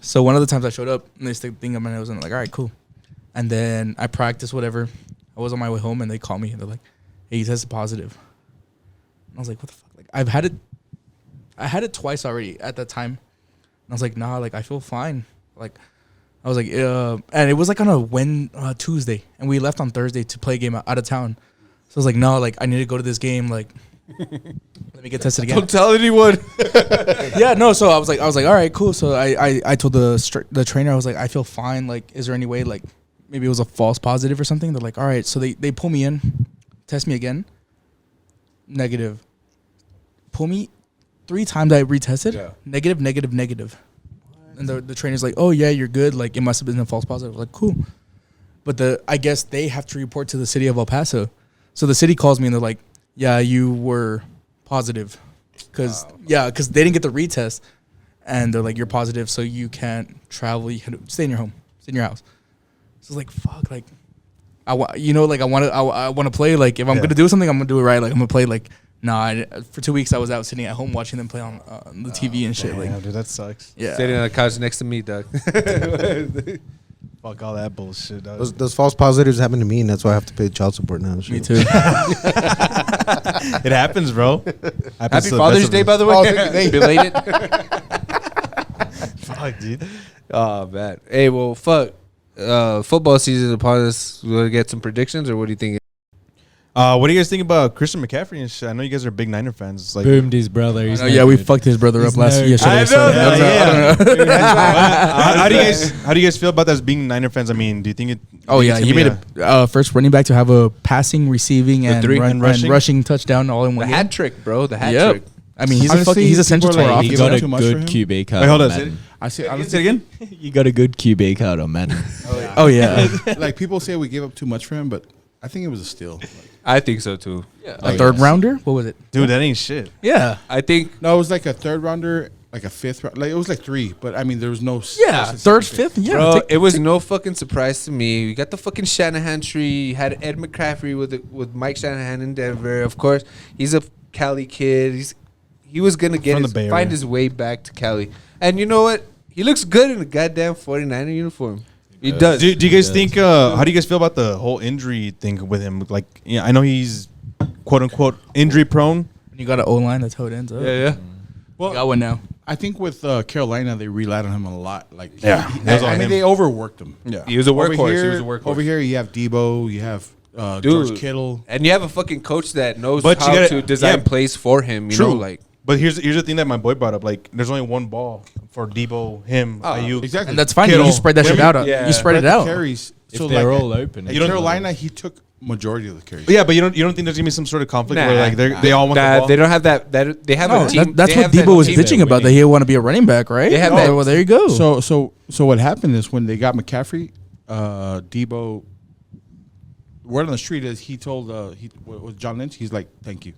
So one of the times I showed up and they stick the thing up my nose and I'm like, all right, cool. And then I practiced whatever. I was on my way home and they call me and they're like, hey, you tested positive. And I was like, what the fuck? Like I had it twice already at that time. And I was like, nah, like I feel fine. Like I was like, and it was like on a Tuesday, and we left on Thursday to play a game out of town. So I was like, no, like I need to go to this game. Like, let me get tested again. Don't tell anyone. Yeah, no. So I was like, all right, cool. So I told the trainer, I was like, I feel fine. Like, is there any way, like, maybe it was a false positive or something? They're like, all right. So they pull me in, test me again, negative. Pull me 3 times. I retested, negative. And the trainer's like, oh, yeah, you're good. Like, it must have been a false positive. I was like, cool. But I guess they have to report to the city of El Paso. So the city calls me and they're like, yeah, you were positive. Because they didn't get the retest. And they're like, you're positive, so you can't travel. You can stay in your home. Stay in your house. So I was like, fuck. Like, I want to play. Like, if I'm going to do something, I'm going to do it right. Like, I'm going to play, like, for 2 weeks I was out sitting at home watching them play on the TV and shit. Damn, Like, dude, that sucks. yeah. Sitting on the couch next to me, Doug. Fuck all that bullshit. Dog. Those false positives happen to me, and that's why I have to pay child support now. Me too. It happens, bro. Happy Father's Day, by the way. Belated. Fuck, dude. Oh, man. Hey, well, fuck. Football season upon us. We'll get some predictions, or what do you think? What do you guys think about Christian McCaffrey and shit? I know you guys are big Niner fans. It's like, Boomed his brother. He's Yeah, we fucked his brother up last year. I know that. I don't know. How do you guys feel about that as being Niner fans? I mean, do you think it? Oh think yeah, it's he gonna made be a first running back to have a passing, receiving, and, three. and rushing? rushing touchdown all in The one hat game. trick, bro. The hat Yep. trick. I mean, he's Honestly, essential to people are our like, He offense. give got it a too much good for QB card. Wait, hold on on. Madden. I say Say it honestly, again. You got a good QB card on Madden. Oh yeah, like people say we gave up too much for him, but I think it was a steal. I think so, too. a third rounder. What was it? Dude, that ain't shit. Yeah, I think No, it was like a third rounder, like a fifth round. Like it was like 3, but I mean there was no yeah, first and third, second pick. fifth. Yeah, Bro, it was no fucking surprise to me. We got the fucking Shanahan tree. You had Ed McCaffrey with Mike Shanahan in Denver. Of course, he's a Cali kid. He was gonna From the Bay Area. find his way back to Cali. And you know what? He looks good in a goddamn 49er uniform. He does. Do you guys think? How do you guys feel about the whole injury thing with him? Like, I know he's quote unquote injury prone. When you got an O line, that's how it ends up. Yeah. Well, You got one now. I think with Carolina they relied on him a lot. Like Yeah, he- that was all I mean him. they overworked him. Yeah. He was a Over workhorse. here, He was a workhorse. over here you have Debo, you have Dude. George Kittle. And you have a fucking coach that knows But you how gotta- to design yeah. plays for him. You know, like But here's the thing that my boy brought up. Like, there's only one ball for Debo, him, Ayuk. Exactly. And that's fine. Kittle. You spread that shit out. Yeah. You spread it the out. carries. If So they're like, all open, at you don't- Carolina, he took majority of the carries. Yeah, but you don't think there's gonna be some sort of conflict Nah. where like they all want the ball? they don't have that. They have No, a team. that's they what have that Debo was team bitching about. That winning. he didn't want to be a running back, right? They have that- Well, there you go. So what happened is when they got McCaffrey, Debo. Word on the street is he told with John Lynch, he's like, thank you.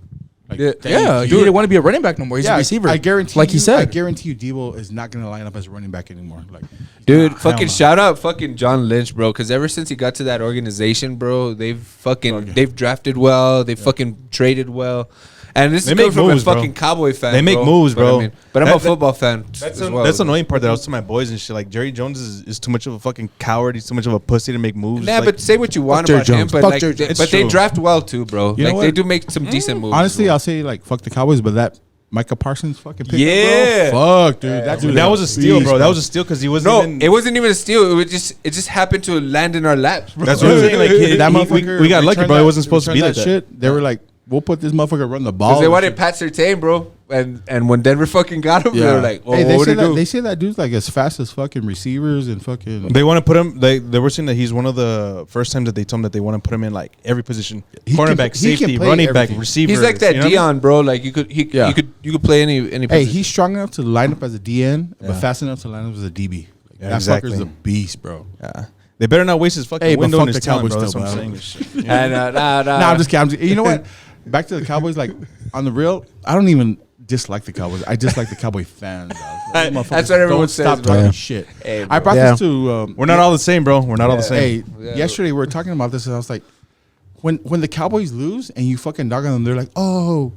Like, Yeah. thank yeah, you. he didn't want to be a running back no more. He's a receiver. I guarantee like you, he said. I guarantee you, Debo is not going to line up as a running back anymore. Like, Dude, hell fucking no. shout out fucking John Lynch, bro. Because ever since he got to that organization, bro, they've drafted well. They fucking traded well. And this They is make coming from moves, a bro. fucking Cowboy fan. They make moves, bro. But I'm That- a football fan That's as well. that's the annoying part that I was to my boys and shit. Like, Jerry Jones is too much of a fucking coward. He's too much of a pussy to make moves. Nah, Like, but say what you want Jerry about him, Jones. but Fuck like, Jerry they, Jones. but It's they true. draft well too, bro. You know Like they what? do make some decent moves. Honestly, as well. I'll say like fuck the Cowboys, but that Micah Parsons fucking pick Yeah. bro. Fuck, dude. That dude that was a steal, beast, bro. That was a steal because he wasn't. no, even, it wasn't even a steal. It just happened to land in our laps, bro. That's what I'm saying. Like, that we motherfucker. got lucky, returned bro. It that- wasn't supposed to be like returned that. Shit. They were like, we'll put this motherfucker run the ball. Because they and wanted shit. Pat Surtain, bro. And when Denver fucking got him, they were like, oh, hey, what would he do? they say that dude's like as fast as fucking receivers and fucking. They want to put him. They were saying that he's one of the first times that they told him that they want to put him in like every position: He can- cornerback, he can safety, play running back, everything. receiver. He's like that you know what I mean? Dion, bro. Like you could play any Hey, position. he's strong enough to line up as a DN, Yeah. but fast enough to line up as a DB. Like, Yeah, that exactly. fucker's a beast, bro. Yeah. They better not waste his fucking Hey, but window fuck and his the talent, bro. Cowboys That's still, what I'm bro. saying. And Nah, I'm just kidding. You know what? Back to the Cowboys. Like on the real, I don't even dislike the Cowboys. I dislike the Cowboy fans. Dog. That's what everyone Don't says, stop bro. talking Yeah. shit. Hey, I brought Yeah. this to. We're not all the same, bro. We're not all the same. Hey, yesterday we were talking about this, and I was like, when the Cowboys lose and you fucking dog on them, they're like, oh,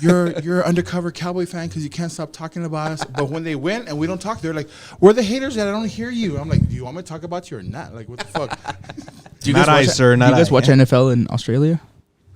you're an undercover Cowboy fan because you can't stop talking about us. But when they win and we don't talk, they're like, we're the haters that I don't hear you. I'm like, do you want me to talk about you or not? Like, what the fuck? Do you Not I, watch, sir, do not you guys I. watch NFL in Australia?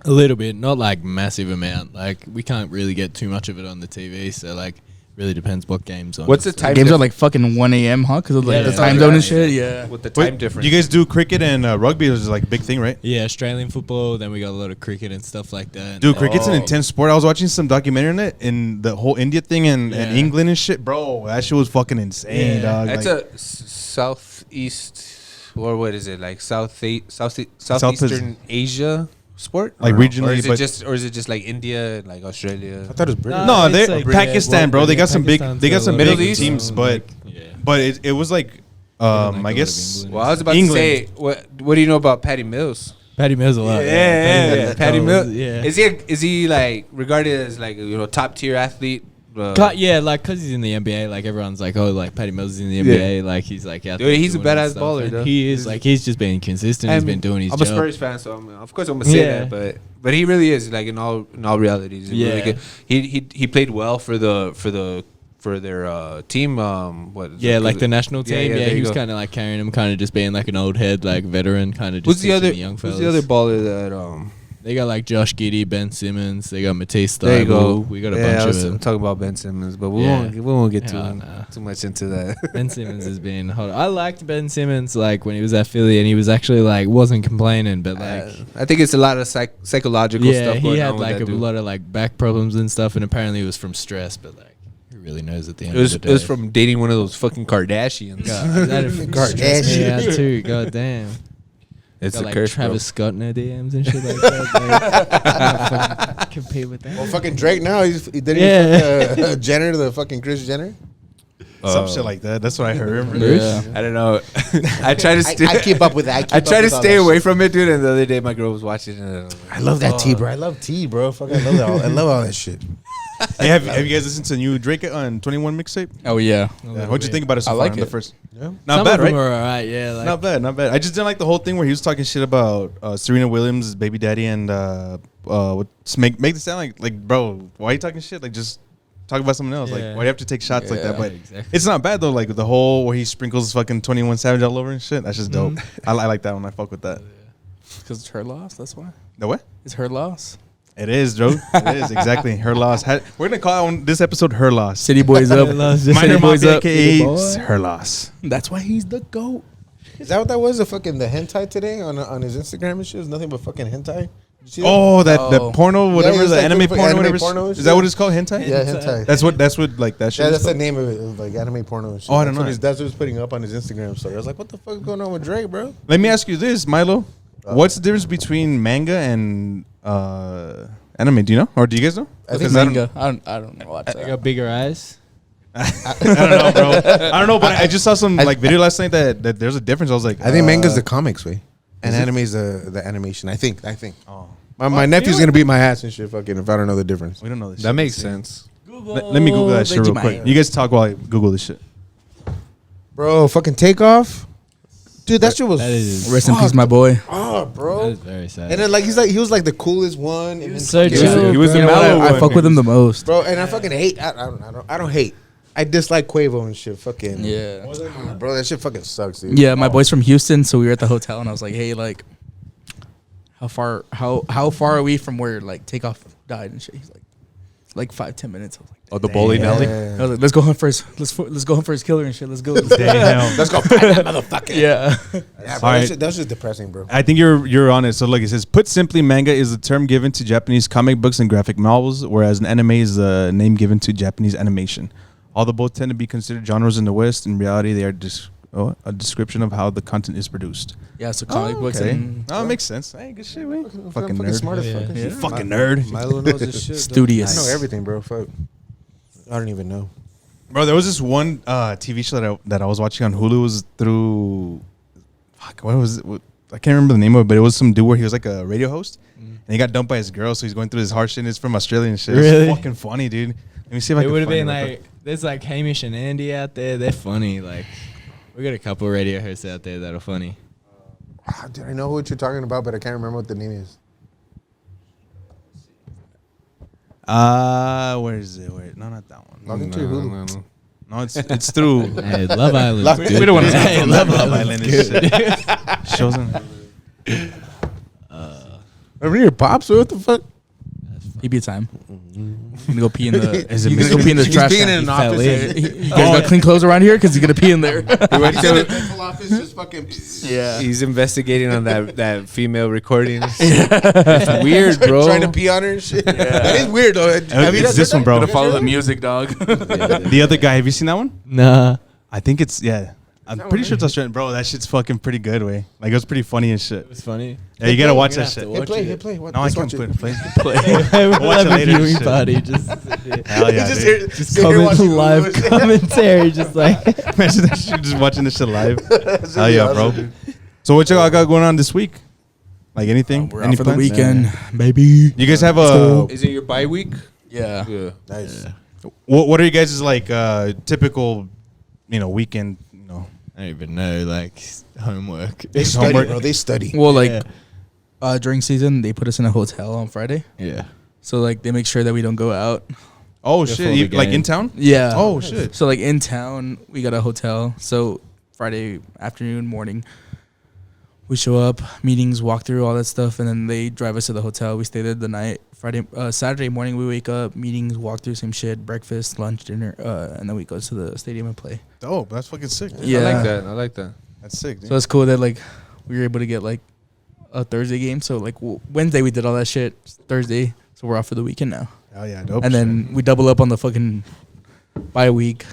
A little bit, not like massive amount. Like we can't really get too much of it on the TV, so like really depends what game's on. What's the time? Games are like fucking 1 a.m., huh? Because of like Yeah, the that's time all zone right. and shit. Yeah. With the Wait, time difference. do you guys do cricket and rugby? Is like a big thing, right? Yeah, Australian football. Then we got a lot of cricket and stuff like that. Dude, cricket's an Oh. intense sport. I was watching some documentary on it in the whole India thing and Yeah. England and shit, bro. That shit was fucking insane, Yeah. dog. It's Like, a southeast, or what is it, like southeastern Asia sport, Like or regionally, is it but- just like India, and like Australia? I thought it was British. no, it's they like Pakistan, bro. They got some big, Pakistan's they got got some a lot big Middle East? teams, but yeah. but it was like, I guess. Well, I was about England. to say, what do you know about Patty Mills? Patty Mills a lot. Yeah, Patty Mills. Yeah. Is he like regarded as like top tier athlete? Yeah, like cause he's in the NBA, like everyone's like, oh, like Patty Mills is in the NBA, like he's like, out Dude, there he's a doing that badass stuff. baller, And though. he is like, he's just been consistent. He's been doing his I'm job. a Spurs fan, so of course I'm gonna say Yeah. that. But he really is like in all reality, he's really Yeah. good. He played well for their team. Yeah, like the national team. Yeah, there he you was go. kind of like carrying him, kind of just being like an old head, like veteran, kind of just Who's the other? teaching young fellas. Who's the other baller that? They got like Josh Giddey, Ben Simmons. They got Matisse. There you go. We got a Yeah, I bunch was of them. talking about Ben Simmons, but we Yeah. won't get Yeah, nah. too much into that. Ben Simmons has been hot. I liked Ben Simmons like when he was at Philly, and he was actually like wasn't complaining, but like I think it's a lot of psychological yeah, stuff going he had on with like that a dude. lot of like back problems and stuff, and apparently it was from stress. But like, who really knows at the end It was of the day? from dating one of those fucking Kardashians. God, that'd Kardashian. Yeah, too. God damn. It's Got a like curse, bro. Travis Scott in their DMs and shit like that. Like, fucking compete with that. Well, fucking Drake now. He didn't Yeah. fuck, Jenner, the fucking Kris Jenner. Some shit like that. That's what I heard. Yeah. I don't know. I try to I keep up with that. I try to stay away from it, dude. And the other day, my girl was watching it. And I was like, I love that tea, bro. I love tea, bro. Fuck, I love that. I love all that shit. Hey, have you guys listened to the new Drake on 21 mixtape? Oh yeah. Yeah, what'd you think about it so I far? like on it. The first, Yeah. not Some bad, of them right? were alright, yeah. Like, Not bad, not bad. I just didn't like the whole thing where he was talking shit about Serena Williams' baby daddy and make it sound like bro, why are you talking shit? Like just talk about something else. Like Yeah. why do you have to take shots like that? Yeah, But exactly. it's not bad though. Like the whole where he sprinkles fucking 21 Savage all over and shit. That's just dope. I like that one. I fuck with that. Because it's her loss. That's why. The what? It's her loss. It is, Joe. It is exactly her loss. We're gonna call this episode "Her Loss." City boys up. Minor City boys Mafia, up. aka her loss. That's why he's the GOAT. Is that what that was? The hentai today on his Instagram and shit. It was nothing but fucking hentai. Did you see that? Oh, the porno, whatever, it's the like anime the porno, anime whatever. porno and Is shit. that what it's called? Hentai. Yeah, hentai. That's what like that shit. Yeah, is that's the called? name of it. It was like anime porno and shit. Oh, I don't know. That's what he's putting up on his Instagram story. I was like, what the fuck is going on with Drake, bro? Let me ask you this, Milo. What's the difference between manga and anime? Do you know, or do you guys know? I think Because I don't- Manga. I don't know what. They got bigger eyes. I don't know, bro. I don't know, but I just saw some like video last night that there's a difference. I was like, I think manga's the comics way, and anime's the animation. I think. Oh, My nephew's gonna beat my ass and shit. Fucking if I don't know the difference. we don't know this. that shit. makes sense. Let me Google that shit real quick. You guys talk while I Google this shit. Bro, fucking Takeoff, dude. That shit was That is- Rest in peace, my boy. oh, That bro. is very sad. And then he was like the coolest one. And was then so fucking- chill. He was bro. the mellow I one. fuck with him the most. bro. And I fucking hate. I don't hate. I dislike Quavo and shit. Fucking Yeah. bro. That shit fucking sucks, dude. Yeah, my boy's from Houston, so we were at the hotel, and I was like, "Hey, like, how far are we from where like Takeoff died and shit?" He's like 5-10 minutes. I was like, Oh, the bowling alley. Yeah. I was like, "Let's go hunt for his let's go hunt for his killer and shit. Let's go." Damn. Let's go find that motherfucker. Yeah. Yeah, bro, Alright. that's just depressing, bro. I think you're on it. So look, it says, put simply, manga is a term given to Japanese comic books and graphic novels, whereas an anime is a name given to Japanese animation. Although both tend to be considered genres in the West, in reality they are a description of how the content is produced. Yeah. So comic books Okay. and Oh, it makes sense. Hey, good shit, we fucking nerd. smart as fuck. You fucking nerd. Milo knows this shit. Studious. I know everything, bro. Fuck. I don't even know. Bro, there was this one TV show that I was watching on Hulu. It was through, what was it? I can't remember the name of it, but it was some dude where he was like a radio host, and he got dumped by his girl, so he's going through this hard shit. And it's from Australia and shit. Really? It's fucking funny, dude. Let me see if I It can would have find been it real like, there's like Hamish and Andy out there. They're funny. Like, we got a couple radio hosts out there that are funny. Dude, I know what you're talking about, but I can't remember what the name is. Where is it? Wait, no, not that one. Log into your Hulu. No, it's through. Hey, Love Island. We don't want to Hey, Love Love Island. Is shit. Shows on. Remember your pops? What the fuck? He be time. You gonna go pee in the? Is it You gonna go pee in the He's trash peeing can? in an He fell office. in. You guys got clean clothes around here because he's gonna pee in there. He went to the dental office, just fucking. Yeah. He's investigating on that female recording. It's weird, bro. Trying to pee on her and shit. That is weird though. Have you It's this one, bro. Gonna follow the music, dog. The other guy. Have you seen that one? Nah. I think it's I'm pretty sure it's Australian, bro. That shit's fucking pretty good, way. Like it was pretty funny and shit. It was funny. Yeah, you gotta watch that shit. Hit play, hit play. What? No, I let's can't watch put it. it. Play. We'll Watch have it a later and viewing shit. party. Just Hell yeah, Just dude. here, just sit here comment watching live Hulu. commentary. Just like. Imagine that shit, just watching this shit live. Hell really yeah, bro. awesome. So what y'all got going on this week? Like anything? We're Any out for the plans? weekend, baby. You guys have a Is it your bye week? Yeah. Yeah. Nice. what are you guys' like typical, weekend, I don't even know, like homework. They study, Homework. bro. They study. Well, like during season, they put us in a hotel on Friday, Yeah. so like they make sure that we don't go out. Oh Before shit! the You, like game. in town? Yeah. Oh shit! So like in town, we got a hotel. So Friday afternoon, morning, we show up, meetings, walk through all that stuff, and then they drive us to the hotel. We stay there the night. Saturday morning, we wake up, meetings, walk through same shit, breakfast, lunch, dinner, and then we go to the stadium and play. Oh, that's fucking sick. Dude. Yeah. I like that. That's sick. Dude. So it's cool that like we were able to get like a Thursday game. So like Wednesday we did all that shit. Thursday, so we're off for the weekend now. Hell yeah, dope. And then we double up on the fucking bye week.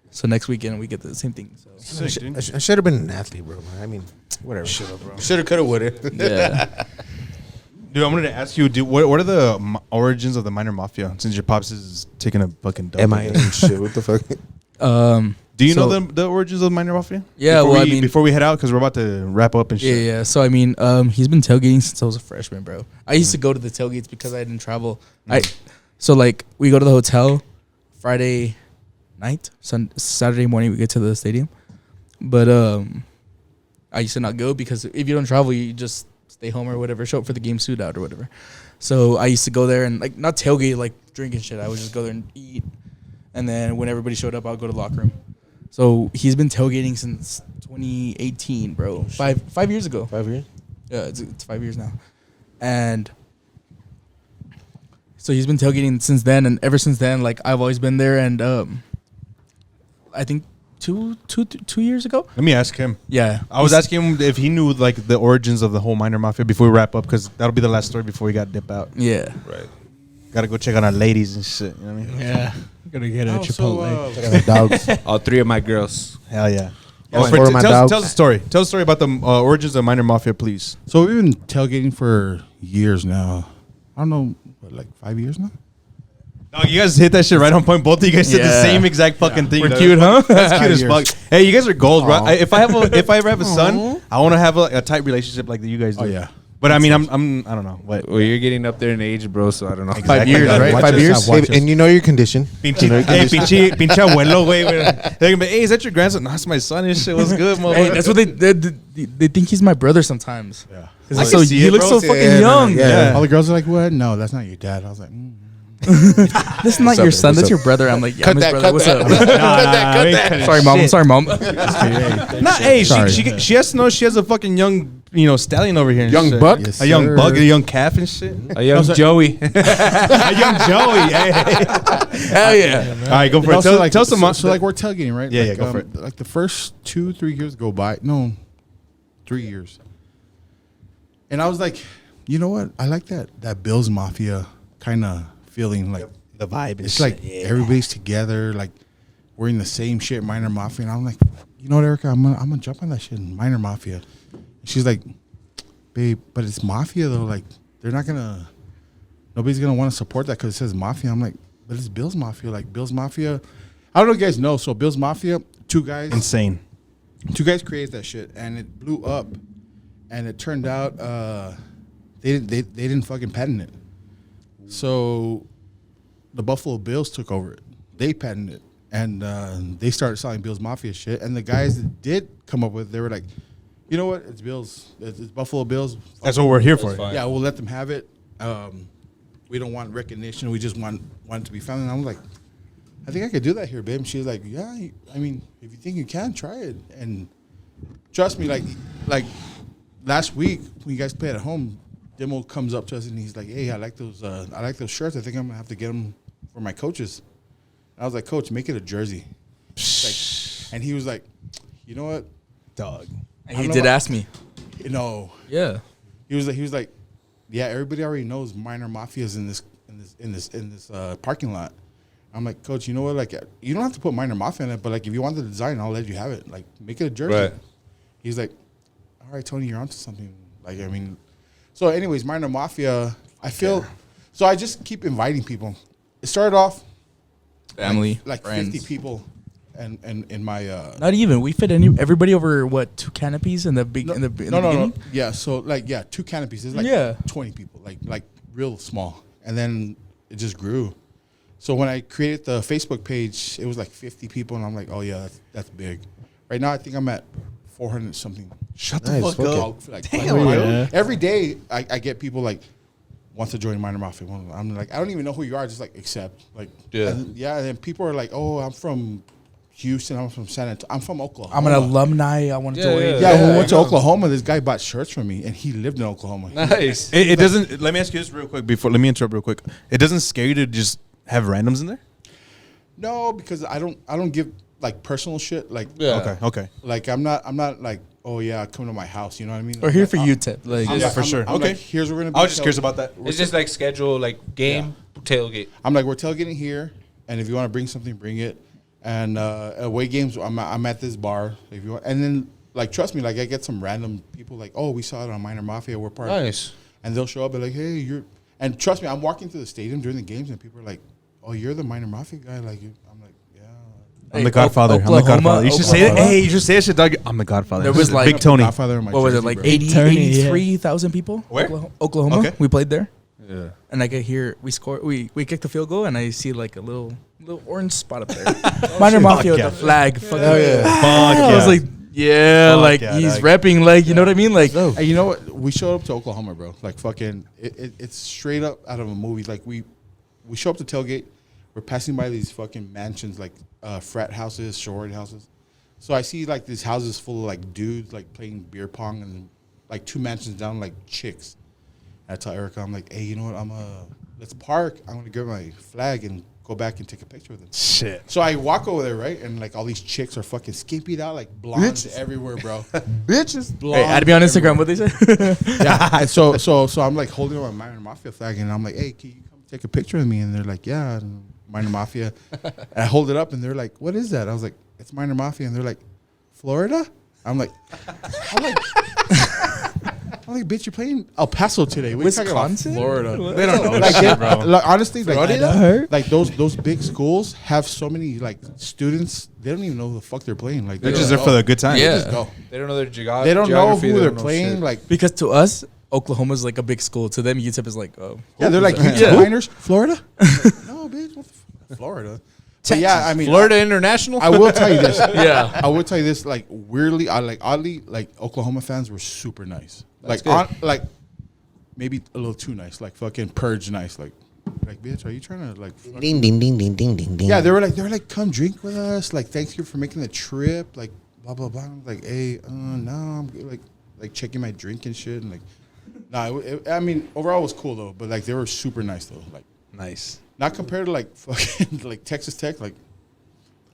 So next weekend we get the same thing. So sick, dude. I should have been an athlete, bro. I mean, whatever. Should have, bro. Should have, could have, would have. yeah. Dude, I'm gonna ask you, dude, what are the origins of the minor mafia? Since your pops is taking a fucking dump. MIA and shit. What the fuck? Do you know So- the origins of the minor mafia? Yeah, Before well, I we- mean- before we head out, because we're about to wrap up and Yeah, shit. yeah. So I mean, he's been tailgating since I was a freshman, bro. I used to go to the tailgates because I didn't travel. So like we go to the hotel Friday night, Saturday morning we get to the stadium. But I used to not go because if you don't travel, you just stay home or whatever, show up for the game, suit out or whatever. So I used to go there and like not tailgate, like drink and shit. I would just go there and eat, and then when everybody showed up, I'll go to the locker room. So he's been tailgating since 2018, bro. 5 years ago. 5 years? Yeah, it's 5 years now. And so he's been tailgating since then, and ever since then, like I've always been there. And I think two years ago. Let me ask him. Yeah, I was asking him if he knew like the origins of the whole minor mafia before we wrap up, because that'll be the last story before we got to dip out. Yeah, Right. Gotta go check on our ladies and shit. You know what I mean? Yeah. Gotta get a Chipotle. Check out the dogs. All three of my girls. Hell yeah. Oh, Alfred, four of my tell dogs. us the story. Tell us the story about the origins of minor mafia, please. So we've been tailgating for years now. I don't know, like 5 years now. No, you guys hit that shit right on point. Both of you guys said the Yeah. same exact fucking thing. We're though. cute, huh? That's cute as fuck. Hey, you guys are gold, bro. Aw. If I ever have a son, I want to have a tight relationship like that you guys do. Oh, yeah. But I mean, I don't know what. Well, you're getting up there in age, bro. So I don't know. 5 years, right? Watch 5 us years. have watch Hey, and you know your condition. Pinche abuelo, güey. They're gonna be, hey, is that your grandson? No, that's my son and shit. What's good, motherfucker? Hey, that's what they think he's my brother sometimes. Yeah. I So can see he it, looks bro. so fucking Yeah, young. yeah. All the girls are like, "What? No, that's not your dad." I was like, This is not What's your up, son. what's That's up? your brother. I'm like, yeah, Cut I'm his that, brother. cut What's that. up? Cut that, cut that. Sorry, mom. I'm sorry, mom. Nah, hey, Sorry. she has to know she has a fucking young, stallion over here. And Young shit. buck? Yes, A young sir. bug, a young calf and shit. A young Joey. A young Joey. Hey. Hell yeah. All right, go for And it. also, Tell some. so like we're tailgating, right? Yeah, like, yeah, go for it. Like the first 2-3 years go by. No, 3 years. And I was like, you know what? I like that Bills Mafia kind of feeling. Like the vibe. it's like everybody's together. Like we're in the same shit, minor mafia. And I'm like, you know what, Erica? I'm gonna jump on that shit, minor mafia. And she's like, babe, but it's mafia though. Like nobody's gonna want to support that because it says mafia. I'm like, but it's Bills Mafia. Like Bills Mafia. I don't know if you guys know. So Bills Mafia, two guys created that shit, and it blew up. And it turned out they didn't fucking patent it. So the Buffalo Bills took over it. they patented it, and they started selling Bill's Mafia shit. And the guys that did come up with it, they were like, you know what? It's Bill's. It's Buffalo Bills. That's what we're here for. fine. Yeah, we'll let them have it. We don't want recognition. We just want it to be found. And I'm like, I think I could do that here, babe. And she's like, yeah. I mean, if you think you can, try it. And trust me, like last week when you guys played at home, Demo comes up to us and he's like, hey, I like those shirts. I think I'm gonna have to get them for my coaches. And I was like, Coach, make it a jersey. And he was like, you know what, dog. And he did ask me. You know, Yeah. he was like, yeah, everybody already knows minor mafias in this parking lot. I'm like, Coach, you know what? Like, you don't have to put minor mafia in it, but like, if you want the design, I'll let you have it. Like, make it a jersey. Right. He's like, all right, Tony, you're onto something. Like, I mean, so anyways, minor mafia. I feel so. I just keep inviting people. It started off Family, like friends. 50 people, and in my Not even. We fit everybody over what 2 canopies in the big in the beginning. Yeah, so like 2 canopies. It's like 20 people, like real small, and then it just grew. So when I created the Facebook page, it was like 50 people, and I'm like, oh yeah, that's big. Right now, I think I'm at 400 something. Shut the fuck up. Like, Damn, every day I get people like wants to join Minor Mafia. I'm like, I don't even know who you are. Just like accept. Like and then people are like, oh, I'm from Houston. I'm from San Antonio. I'm from Oklahoma. I'm an alumni. I want to join. Yeah, we went to Oklahoma. This guy bought shirts from me, and he lived in Oklahoma. Nice. It doesn't. Let me ask you this real quick before. Let me interrupt real quick. It doesn't scare you to just have randoms in there? No, because I don't give like personal shit. Like Okay. Like I'm not like, oh yeah, come to my house. You know what I mean? We're here for you, Tip. Like, I'm Yeah, like- for I'm- sure. I'm Okay. like, here's where we're gonna be. I was just curious about that. It's just like schedule, like game, tailgate. I'm like, we're tailgating here, and if you want to bring something, bring it. And away games, I'm at this bar. If you want, and then like trust me, like I get some random people like, oh, we saw it on Minor Mafia. We're part. Nice. And they'll show up and like, hey, you're. And trust me, I'm walking through the stadium during the games, and people are like, oh, you're the Minor Mafia guy. Like, I'm like, yeah. I'm the Godfather. Oklahoma, You should say that. Oklahoma. Hey, you should say that shit, dog. I'm the Godfather. There was like Big Tony. Godfather in my what was it, jersey, like bro. 83,000 people? Where? Oklahoma. Okay. We played there. Yeah. And like I hear we kicked the field goal, and I see like a little orange spot up there. Minor Mafia with yeah. the flag. Fuck Fuck I was like, yeah, Fuck like yeah, he's dog. repping, like, you know what I mean? Like, Hey, you know what? We showed up to Oklahoma, bro. Like fucking, it's straight up out of a movie. Like we show up to tailgate. We're passing by these fucking mansions, like frat houses, sorority houses. So I see like these houses full of like dudes like playing beer pong, and like 2 mansions down like chicks. And I tell Erica, I'm like, hey, you know what? Let's park. I'm gonna get my flag and go back and take a picture with them. Shit. So I walk over there, right, and like all these chicks are fucking skimpied out, like blondes everywhere, bro. Bitches. hey, add me on Instagram. What they say? Yeah. So I'm like holding up my Minor Mafia flag, and I'm like, hey, can you come take a picture with me? And they're like, yeah, and Minor Mafia. And I hold it up, and they're like, what is that? I was like, it's Minor Mafia, and they're like, Florida? I'm like, bitch, you're playing El Paso today. We're talking about Wisconsin? Florida. They don't know Like, shit, bro. like, honestly, Florida? like those big schools have so many like students. They don't even know who the fuck they're playing. Like They're just there for the good time. They just go. They don't know their geography. They don't know who they're playing. Like, Because to us, Oklahoma's like a big school. To them, UTEP is like, oh. yeah, they're like UTEP minors. Florida? No, bitch, what the fuck? Florida. But yeah, I mean, Florida International. I will tell you this. Yeah. I will tell you this. Like weirdly, oddly, like Oklahoma fans were super nice. That's Like maybe a little too nice. Like fucking purge nice. Like bitch, are you trying to like? Ding ding ding ding ding ding ding. Yeah, they were like, come drink with us. Like, thanks you for making the trip. Like, blah blah blah. I'm like, hey, no, I'm good. Like checking my drink and shit. And like, nah, I mean, overall it was cool though. But like, they were super nice though. Like, Nice. not compared to like fucking like Texas Tech. Like,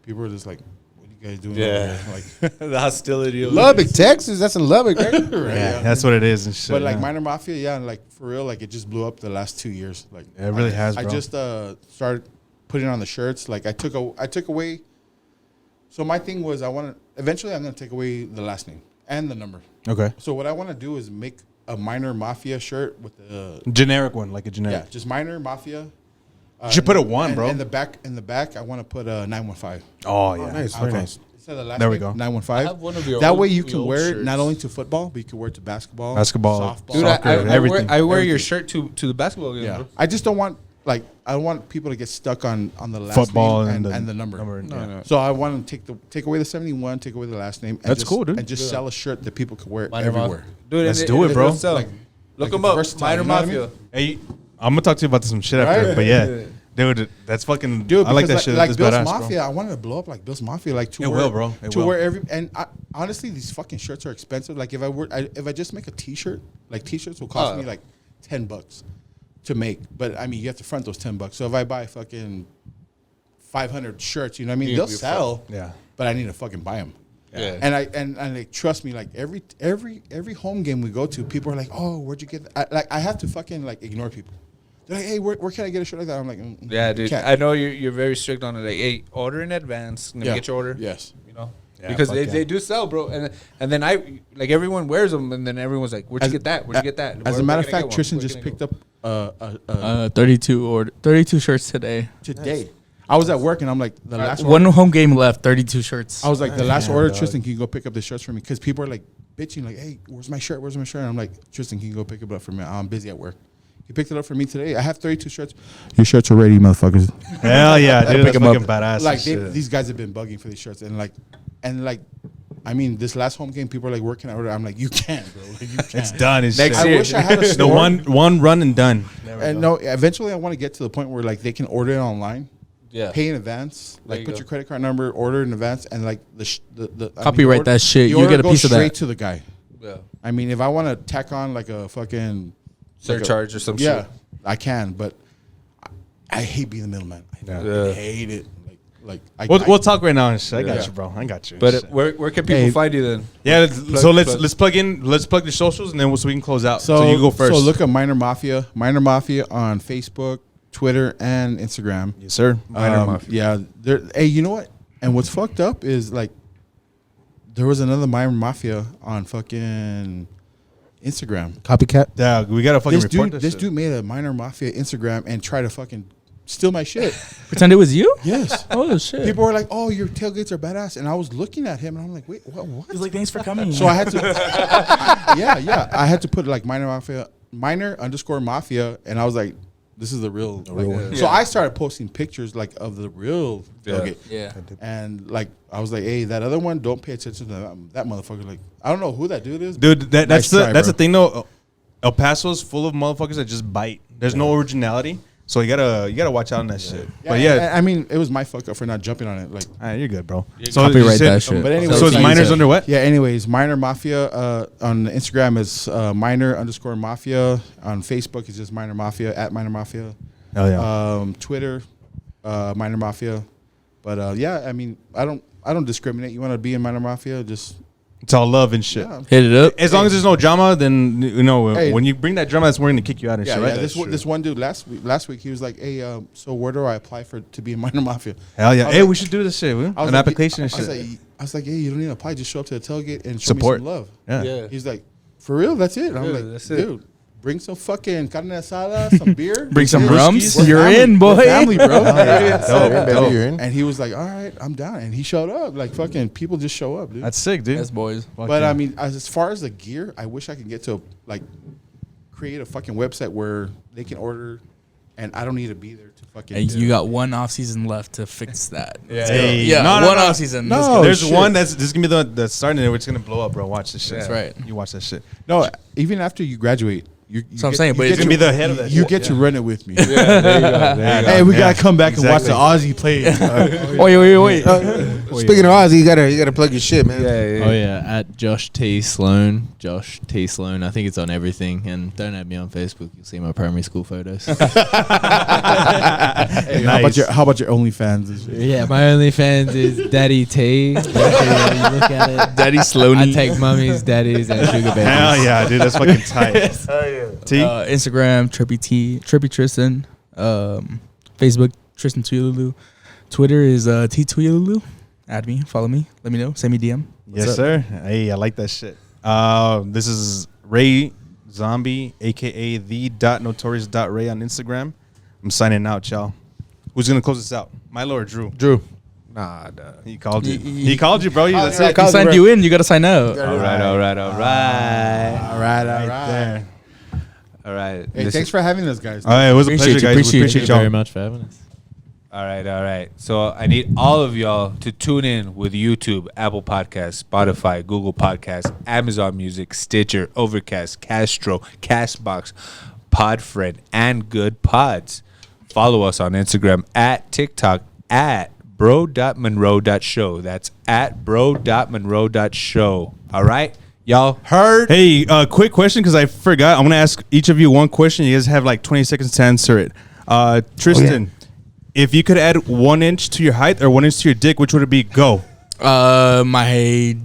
people were just like, what are you guys doing? Yeah. over here? Like, The hostility of Lubbock, Texas. That's in Lubbock, right? Yeah, that's what it is and shit. but like yeah. Minor Mafia, yeah, and like for real, like it just blew up the last 2 years. Like, Yeah, it really has, I bro. just started putting on the shirts. Like, I took away. So my thing was, eventually I'm gonna take away the last name and the number. Okay. So what I want to do is make a Minor Mafia shirt with the Generic one, like a generic. yeah, just Minor Mafia. You should put a 1, bro. In the back, I want to put a 915. Oh, yeah. Nice, very nice. Instead of the last There we name, go. 915. I have one of your that old- way you your can old wear it shirts. not only to football, but you can wear it to basketball, Basketball, softball. Dude, soccer, I everything. wear your shirt to the basketball game. Yeah, Bro. I just don't want. like I don't want people to get stuck on the last Football name and and the number. yeah. So I want to take away the 71, take away the last name. And That's just, cool, dude. And just sell a shirt that people can wear Minor everywhere. Dude, Let's do it, bro. Like, Look like them it's up. versatile, Minor you know what I Mafia. mean? Hey, I'm gonna talk to you about some shit after, Right? but yeah, dude, that's fucking. Dude, I like that because shit. Like That's Bill's badass, Mafia, bro. I wanted to blow up like Bill's Mafia, like to It where, will, bro. It to will. where and honestly, these fucking shirts are expensive. Like if I just make a T-shirt, like T-shirts will cost me like $10 to make, but I mean you have to front those $10. So if I buy fucking 500 shirts, you know what I mean? They'll sell, Yeah. but I need to fucking buy them. Yeah. And like trust me, like every home game we go to, people are like, "Oh, where'd you get that?" I have to fucking like ignore people. They're like, "Hey, where can I get a shirt like that?" I'm like, Yeah, dude. can't." I know you're very strict on it. Like, hey, order in advance. Let me Yeah. get your order. Yes. You know, Yeah, because fuck they do sell, bro. And then I like everyone wears them, and then everyone's like, "Where'd you get that? Where'd you get that?" As Where- a matter where of can I fact, get one? Tristan Where just can I picked go? up 32 shirts today. today. I was at work and I'm like, the last One order. home game left. 32 shirts. I was like, the last order, Tristan, can you go pick up the shirts for me? Because people are like bitching, like, "Hey, where's my shirt? Where's my shirt?" And I'm like, "Tristan, can you go pick it up for me? I'm busy at work." He picked it up for me today. I have 32 shirts. Your shirts are ready, motherfuckers. Hell yeah, dude. That's Pick 'em up. fucking badass. Like and shit. these guys have been bugging for these shirts, and like, I mean, this last home game, people are like, "Where can I order?" I'm like, "You can't, bro. Like, you can't." It's done. It's Next shit. I year. wish I had a The store. one run and done. And no, eventually I want to get to the point where like they can order it online, Yeah. pay in advance, There like you put go. your credit card number, order in advance, and like the Copyright order- that shit. the You order get a goes piece of that. straight to the guy. Yeah. I mean, if I want to tack on like a fucking Surcharge or some yeah, shit. I can, but I hate being the middleman. I Yeah. hate it. Like We'll talk right now and shit. I got Yeah. you, bro. I got you. But Shit. where can people Hey. find you then? Yeah, Plug- let's plug in. Let's plug your socials, and then so we can close out. So, So you go first. So look at Minor Mafia on Facebook, Twitter, and Instagram. yes, sir. Yeah. Hey, you know what? And what's fucked up is like there was another Minor Mafia on fucking Instagram. Copycat. Yeah, we gotta fucking report This this. shit. dude made a Minor Mafia Instagram and tried to fucking steal my shit. Pretend it was you? Yes. Oh, shit. People were like, "Oh, your tailgates are badass," and I was looking at him and I'm like, "Wait, what?" He's like, thanks for coming. So I had to, yeah, I had to put like minor underscore mafia, and I was like, "This is the real one." So I started posting pictures like of the real tailgate, Yeah. and like I was like, "Hey, that other one, don't pay attention to that motherfucker." Like I don't know who that dude is, Dude, that's Nice try, that's bro. the thing though. El Paso's full of motherfuckers that just bite. There's no originality, so you gotta watch out on that shit. But yeah, I mean, it was my fuck up for not jumping on it. Like, you're good, bro. Copyright you said- that shit. But anyway, So it's minors under what? Yeah. Anyways, Minor Mafia on Instagram is minor underscore mafia. On Facebook is just Minor Mafia at Minor Mafia. Hell yeah. Twitter, Minor Mafia. But yeah, I mean, I don't discriminate. You want to be in Minor Mafia, just It's all love and shit. yeah. Hit it up. As long as there's no drama, then you know Hey. when you bring that drama, that's when we're gonna kick you out and Yeah, shit, yeah. right? This one dude last week he was like, "Hey, so where do I apply to be in Minor Mafia?" Hell yeah. I was Hey, like- we should do this shit. I was An like, application and I was shit. I was like, "Hey, you don't need to apply. Just show up to the tailgate and show Support. me some love." Yeah. Yeah. He's like, "For real? That's it?" And I'm Yeah, like, that's it. "Dude, bring some fucking carne asada, some beer, Bring some We're Rumpz. family. You're We're in, boy. We're family, bro." Dope. You're in. And he was like, "All right, I'm down." And he showed up. Like fucking people just show up, dude. That's sick, dude. Yes, boys. Fuck But yeah. I mean, as far as the gear, I wish I could get to like create a fucking website where they can order, and I don't need to be there to fucking. And do you it. got one off season left to fix that. Hey, Yeah, no, no, one no. off season. No. Let's go. There's shit. one this is gonna be the starting it. It's gonna blow up, bro. Watch this shit. That's right. You watch that shit. No, even after you graduate, you That's what I'm saying, but you it's get gonna be to- the head of that You shit. get to run it with me. There you go. There you go. Hey, we Yeah, gotta come back and watch the exactly. Aussie play. Wait. Speaking of Ozzy, you gotta plug your shit, man. Oh yeah, at Josh T Sloan. Josh T Sloan. I think it's on everything. And don't add me on Facebook. You'll see my primary school photos. Hey, how about your OnlyFans? and shit? Yeah, my OnlyFans is Daddy T. Basically, when you look at it, Daddy Sloan. I take mummies, daddies, and sugar babies. Hell yeah, dude. That's fucking tight. T. Instagram, Trippy Tristan. Facebook, Tristan Tuilulu. Twitter is T Tuilulu. Add me, follow me, let me know, send me DM. What's Yes, up? sir. Hey, I like that shit. This is Ray Zombie, aka the.notorious.ray on Instagram. I'm signing out, y'all. Who's gonna close this out? Milo or Drew? Drew. Nah, nah. He called you. He called you, bro. That's it. He signed you in, you gotta sign out. All right. All right, all right. There. All right. right. Hey, thanks for having us, guys. All right, it was a pleasure, guys. We Thank appreciate you y'all. very much for having us. All right. So I need all of y'all to tune in with YouTube, Apple Podcasts, Spotify, Google Podcasts, Amazon Music, Stitcher, Overcast, Castro, Castbox, Podfriend, and Good Pods. Follow us on Instagram, at TikTok, at bro.monroe.show. That's at bro.monroe.show. All right? Y'all heard? Hey, quick question because I forgot. I'm gonna ask each of you one question. You guys have like 20 seconds to answer it. Tristan, if you could add 1 inch to your height or 1 inch to your dick, which would it be? Go. My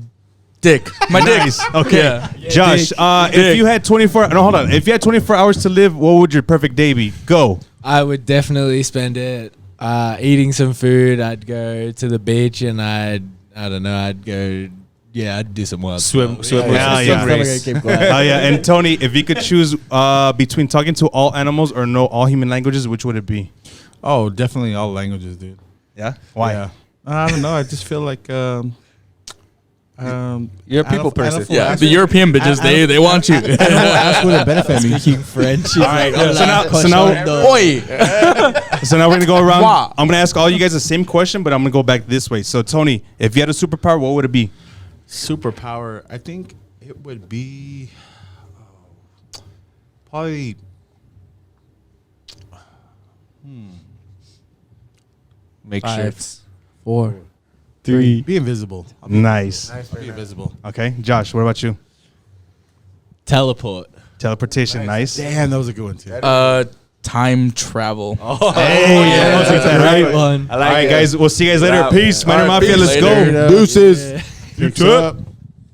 dick. My dick. Okay. Yeah. Josh, if you had 24, no, hold on. If you had 24 hours to live, what would your perfect day be? Go. I would definitely spend it eating some food. I'd go to the beach and I'd do some wild Swim. Yeah. Race. Oh yeah. And Tony, if you could choose between talking to all animals or know all human languages, which would it be? Oh, definitely all languages, dude. Yeah. Why? Yeah. I don't know. I just feel like You're a people person. Yeah, the European bitches, they want you. Ask would it benefit me? Speaking French. All right. So now we're gonna go around. Wow. I'm gonna ask all you guys the same question, but I'm gonna go back this way. So Tony, if you had a superpower, what would it be? superpower. I think it would be probably. Makeshifts. 4, 3. Be invisible. Nice. I'll be invisible. Okay, Josh, what about you? Teleport. Teleportation. Nice. Damn, that was a good one too. Time travel. Hey, yeah, Right one. I All like right, it. guys, we'll see you guys later. Wow. Peace, Minor All right, Mafia. peace. Let's Later. go. Deuces. You too.